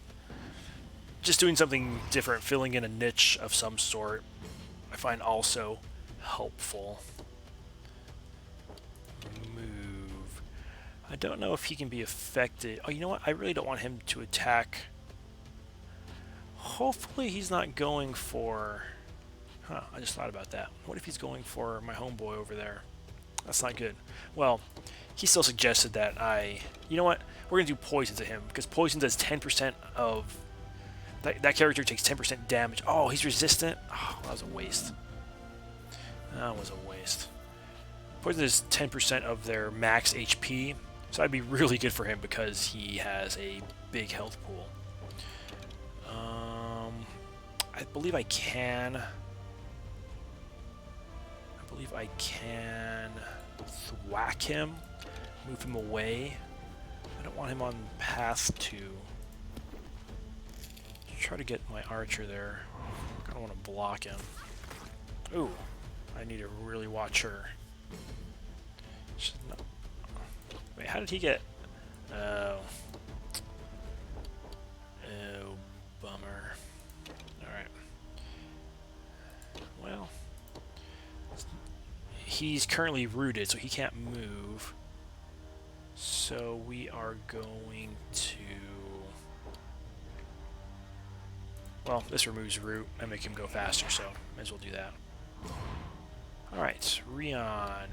just doing something different, filling in a niche of some sort, I find also helpful. Move. I don't know if he can be affected. Oh, you know what? I really don't want him to attack. Hopefully he's not going for... Huh, I just thought about that. What if he's going for my homeboy over there? That's not good. Well, he still suggested that you know what? We're going to do poison to him, because poison does 10% of... That character takes 10% damage. Oh, he's resistant? Oh, that was a waste. That was a waste. Poison is 10% of their max HP, so that'd be really good for him because he has a big health pool. I believe I can thwack him, move him away. I don't want him on path to try to get my archer there. I don't want to block him. Ooh, I need to really watch her. Wait, how did he get... Oh, bummer. Alright. Well, he's currently rooted, so he can't move. So we are going to... Well, this removes root and make him go faster, so might as well do that. Alright, Rion.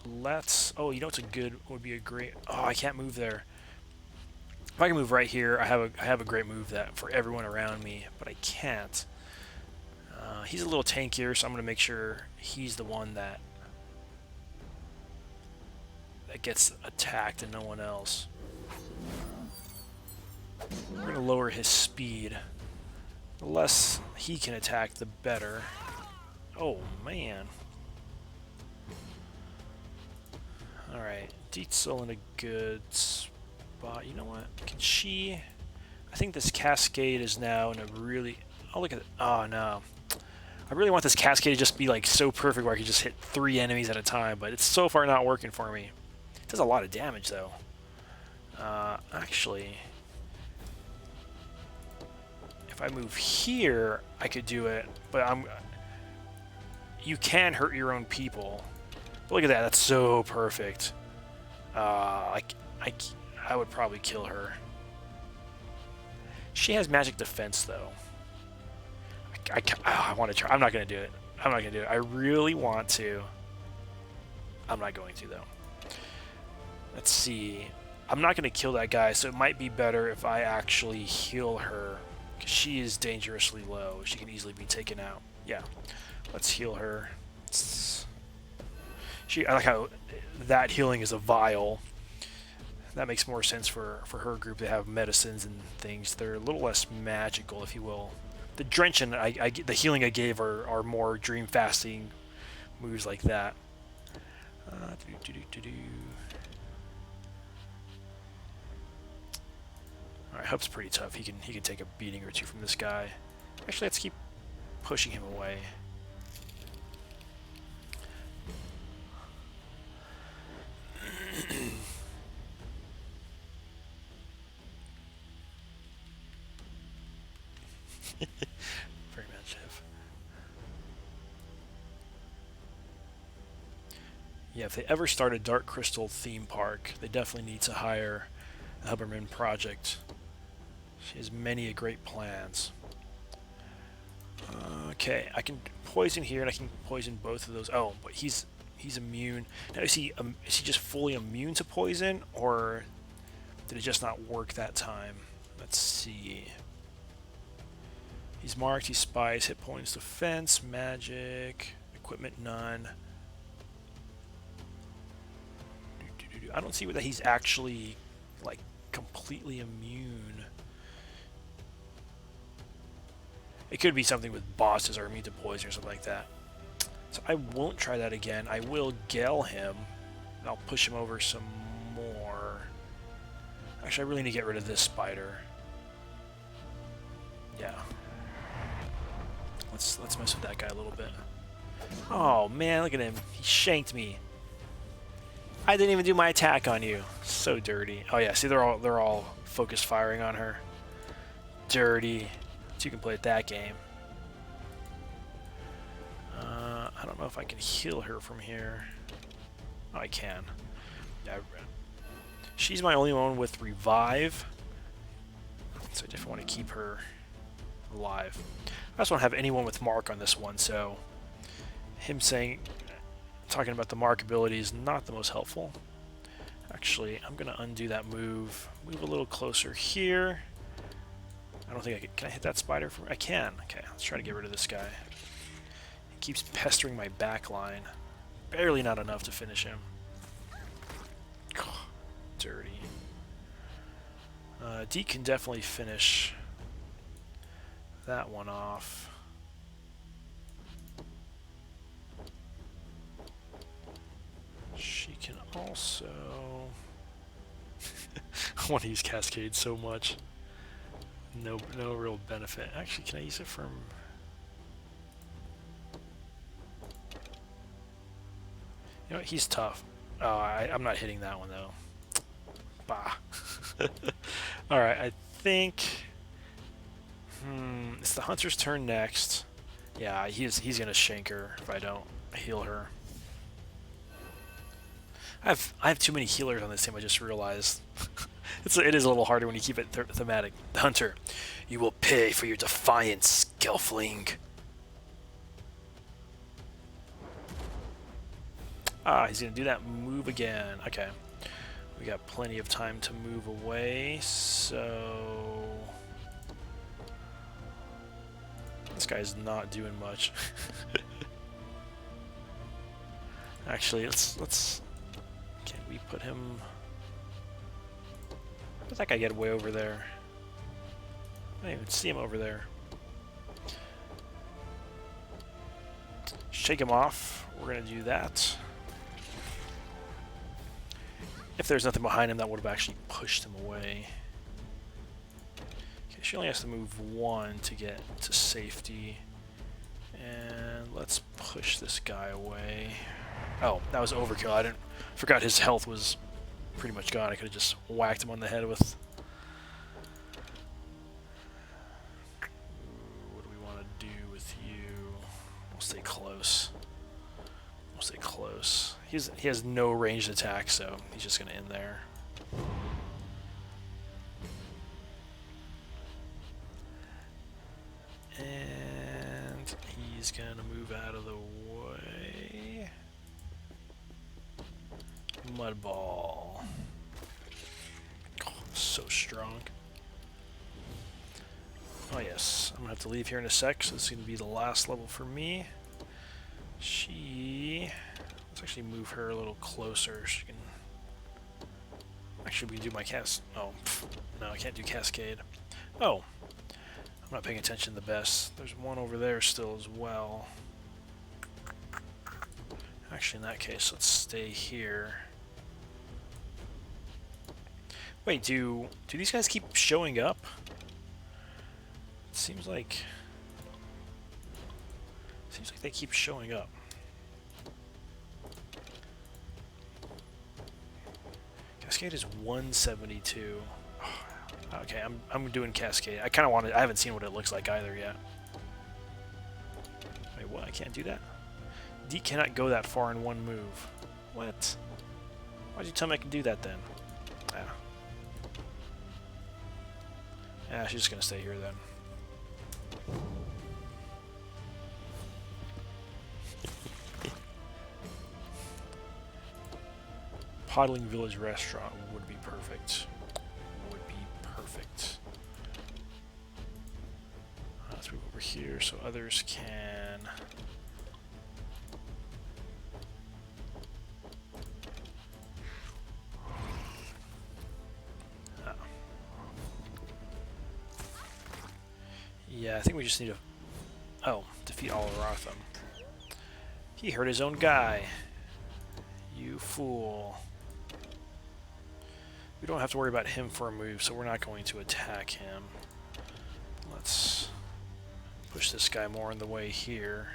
Let's... Oh, you know what's would be a great... Oh, I can't move there. If I can move right here, I have a great move that for everyone around me, but I can't. He's a little tankier, so I'm going to make sure he's the one that that gets attacked and no one else. We're going to lower his speed. The less he can attack, the better. Oh, man. Alright, Deet's still in a good spot. You know what? Can she... I think this Cascade is now in a really... Oh, look at it. Oh, no. I really want this Cascade to just be like so perfect where I can just hit 3 enemies at a time, but it's so far not working for me. It does a lot of damage, though. Actually... If I move here, I could do it, but you can hurt your own people. But look at that, that's so perfect. I would probably kill her. She has magic defense, though. I want to try. I'm not going to do it. I'm not going to do it. I really want to. I'm not going to, though. Let's see. I'm not going to kill that guy, so it might be better if I actually heal her. She is dangerously low. She can easily be taken out. Yeah. Let's heal her. I like how that healing is a vial. That makes more sense for her group. They have medicines and things. They're a little less magical, if you will. The drench and the healing I gave are more dream fasting moves like that. Alright, Hub's pretty tough. He can take a beating or two from this guy. Actually, let's keep pushing him away. Very much have. Yeah, if they ever start a Dark Crystal theme park, they definitely need to hire the Huberman Project. She has many a great plans. Okay, I can poison here, and I can poison both of those. Oh, but he's immune. Now, is he just fully immune to poison, or did it just not work that time? Let's see. He's marked, he spies, hit points, defense, magic, equipment none. I don't see that he's actually, like, completely immune. It could be something with bosses or immune to poison or something like that. So I won't try that again. I will gale him. I'll push him over some more. Actually, I really need to get rid of this spider. Yeah. Let's mess with that guy a little bit. Oh man, look at him. He shanked me. I didn't even do my attack on you. So dirty. Oh yeah, see they're all focused firing on her. Dirty. So you can play at that game. I don't know if I can heal her from here. Oh, I can. Yeah, she's my only one with revive. So I definitely want to keep her alive. I also don't have anyone with mark on this one, so him talking about the mark ability is not the most helpful. Actually, I'm going to undo that move. Move a little closer here. I don't think I can I hit that spider? I can. Okay, let's try to get rid of this guy. He keeps pestering my back line. Barely not enough to finish him. Dirty. Deke can definitely finish that one off. She can also... I want to use Cascade so much. No real benefit. Actually, can I use it from... You know what? He's tough. Oh, I'm not hitting that one, though. Bah. Alright, I think... it's the Hunter's turn next. Yeah, he's gonna shank her if I don't heal her. I have too many healers on this team, I just realized. It is a little harder when you keep it thematic. Hunter, you will pay for your defiance, Gelfling. Ah, he's gonna do that move again. Okay. We got plenty of time to move away, so... This guy's not doing much. Can we put him... How does that guy get way over there? I don't even see him over there. Shake him off. We're going to do that. If there's nothing behind him, that would have actually pushed him away. Okay, she only has to move one to get to safety. And let's push this guy away. Oh, that was overkill. I forgot his health was pretty much gone. I could have just whacked him on the head with... What do we want to do with you? We'll stay close. We'll stay close. He has no ranged attack, so he's just going to end there. And he's going to move out of the way. Mud ball. Oh, so strong. Oh yes, I'm going to have to leave here in a sec, so this is going to be the last level for me. Let's actually move her a little closer. She can... Actually, we can do my Oh, no, I can't do cascade. Oh, I'm not paying attention the best. There's one over there still as well. Actually, in that case, let's stay here. Wait, do these guys keep showing up? It seems like they keep showing up. Cascade is 172. Okay, I'm doing Cascade. I kind of want to. I haven't seen what it looks like either yet. Wait, what? I can't do that? D cannot go that far in one move. What? Why'd you tell me I could do that then? Yeah, she's just gonna stay here then. Podling Village Restaurant would be perfect. Would be perfect. Let's move over here so others can... Oh. Yeah, I think we just need to... Oh, defeat Alaratham. He hurt his own guy. You fool. We don't have to worry about him for a move, so we're not going to attack him. Let's push this guy more in the way here.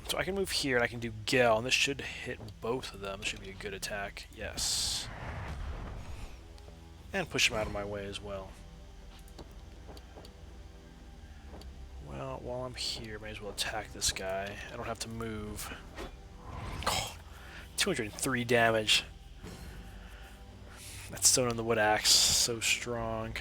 So I can move here, and I can do Gale, and this should hit both of them. This should be a good attack. Yes. And push him out of my way as well. Well, while I'm here, may as well attack this guy. I don't have to move. 203 damage. That stone on the wood axe, so strong.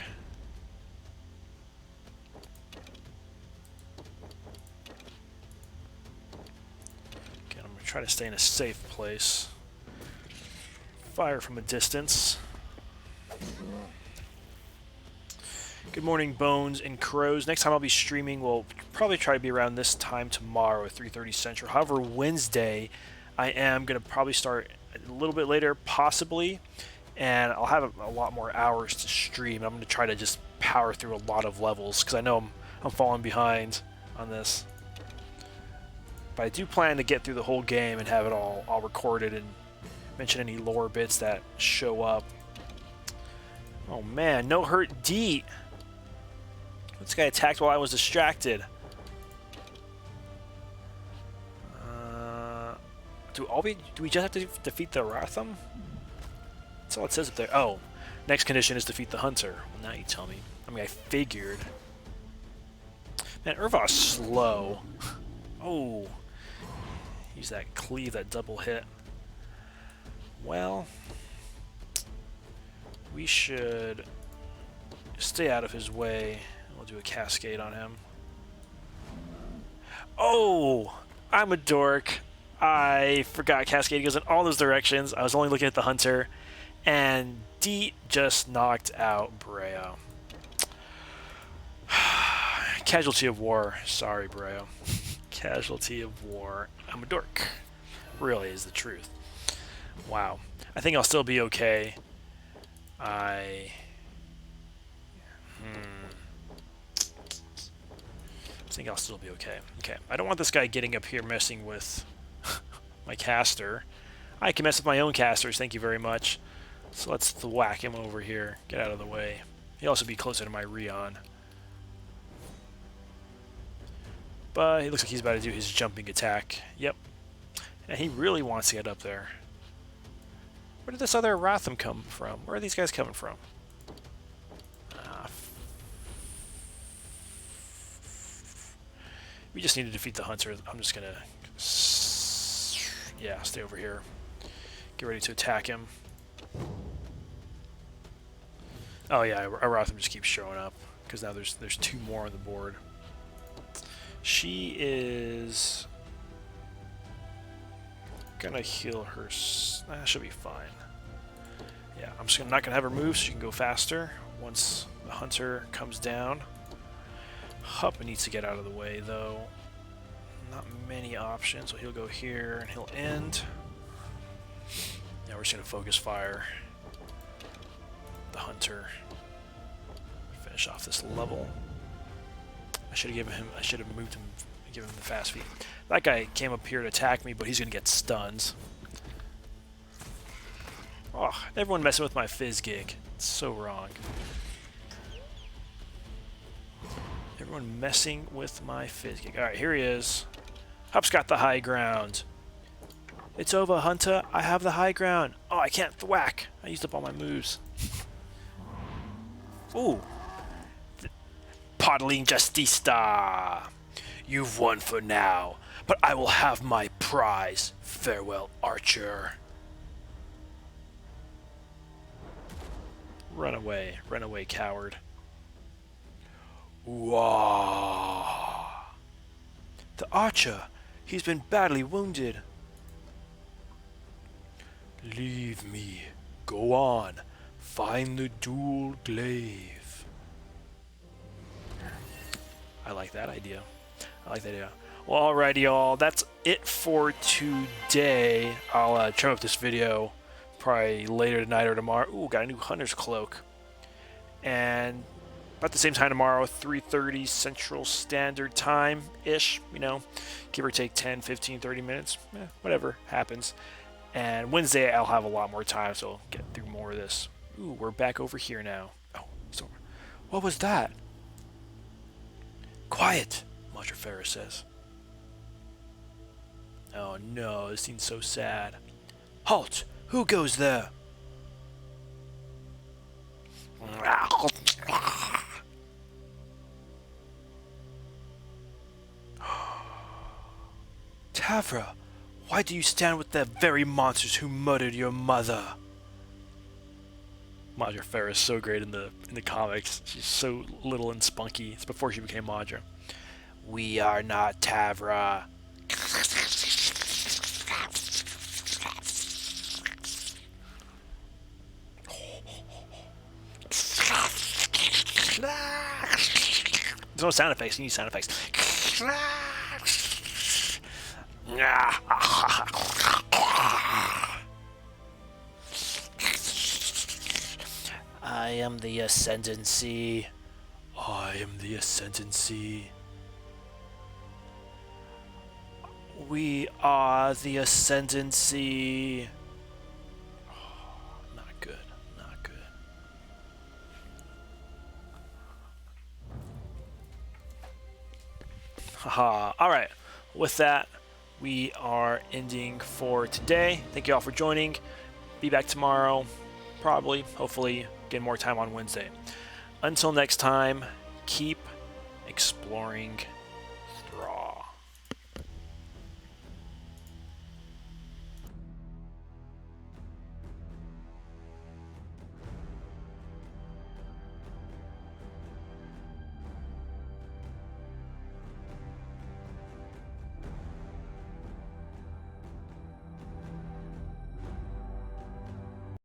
Okay, I'm gonna try to stay in a safe place. Fire from a distance. Good morning, Bones and Crows. Next time I'll be streaming, we'll probably try to be around this time tomorrow at 3:30 Central. However, Wednesday, I am going to probably start a little bit later, possibly, and I'll have a lot more hours to stream. I'm going to try to just power through a lot of levels, because I know I'm falling behind on this. But I do plan to get through the whole game and have it all recorded and mention any lore bits that show up. Oh man, no hurt D. This guy attacked while I was distracted. Do we just have to defeat the Ratham? That's all it says up there. Oh, next condition is defeat the Hunter. Well, now you tell me. I mean, I figured. Man, Urva's slow. Oh. Use that cleave, that double hit. Well, we should stay out of his way. We'll do a cascade on him. Oh, I'm a dork. I forgot Cascade goes in all those directions. I was only looking at the Hunter, and D just knocked out Breo. Casualty of war. Sorry, Breo. Casualty of war. I'm a dork. Really is the truth. Wow. I think I'll still be okay. I think I'll still be okay. Okay. I don't want this guy getting up here messing with my caster. I can mess with my own casters, thank you very much. So let's whack him over here. Get out of the way. He'll also be closer to my Rion. But he looks like he's about to do his jumping attack. Yep. And he really wants to get up there. Where did this other Ratham come from? Where are these guys coming from? We just need to defeat the hunter. I'm just gonna, yeah, stay over here. Get ready to attack him. Oh yeah, Aratham just keeps showing up because now there's two more on the board. She is gonna heal her. She'll be fine. Yeah, I'm not gonna have her move so she can go faster once the hunter comes down. Hup needs to get out of the way though. Not many options, so he'll go here and he'll end. Now we're just gonna focus fire the hunter. Finish off this level. I should have moved him, given him the fast feet. That guy came up here to attack me, but he's gonna get stunned. Oh, everyone messing with my fizz gig. It's so wrong. Everyone messing with my fizz gig. Alright, here he is. Hup's got the high ground. It's over, Hunter. I have the high ground. Oh, I can't thwack. I used up all my moves. Ooh. Podling Justista. You've won for now, but I will have my prize. Farewell, archer. Run away, coward. Whoa. The archer. He's been badly wounded. Leave me. Go on. Find the dual glaive. I like that idea. Well, alrighty, y'all. That's it for today. I'll trim up this video probably later tonight or tomorrow. Ooh, got a new hunter's cloak. And about the same time tomorrow, 3:30 Central Standard Time-ish, you know, give or take 10, 15, 30 minutes, whatever happens. And Wednesday, I'll have a lot more time, so I'll get through more of this. Ooh, we're back over here now. Oh, so what was that? Quiet, Madra Ferris says. Oh no, this seems so sad. Halt! Who goes there? Thra, why do you stand with the very monsters who murdered your mother? Madra Ferris is so great in the comics. She's so little and spunky. It's before she became Madra. We are not Thra. There's no sound effects. You need sound effects. I am the Ascendancy. I am the Ascendancy. We are the Ascendancy. Oh, not good. Not good. Haha. Alright. With that, we are ending for today. Thank you all for joining. Be back tomorrow. Probably. Hopefully. Get more time on Wednesday. Until next time, keep exploring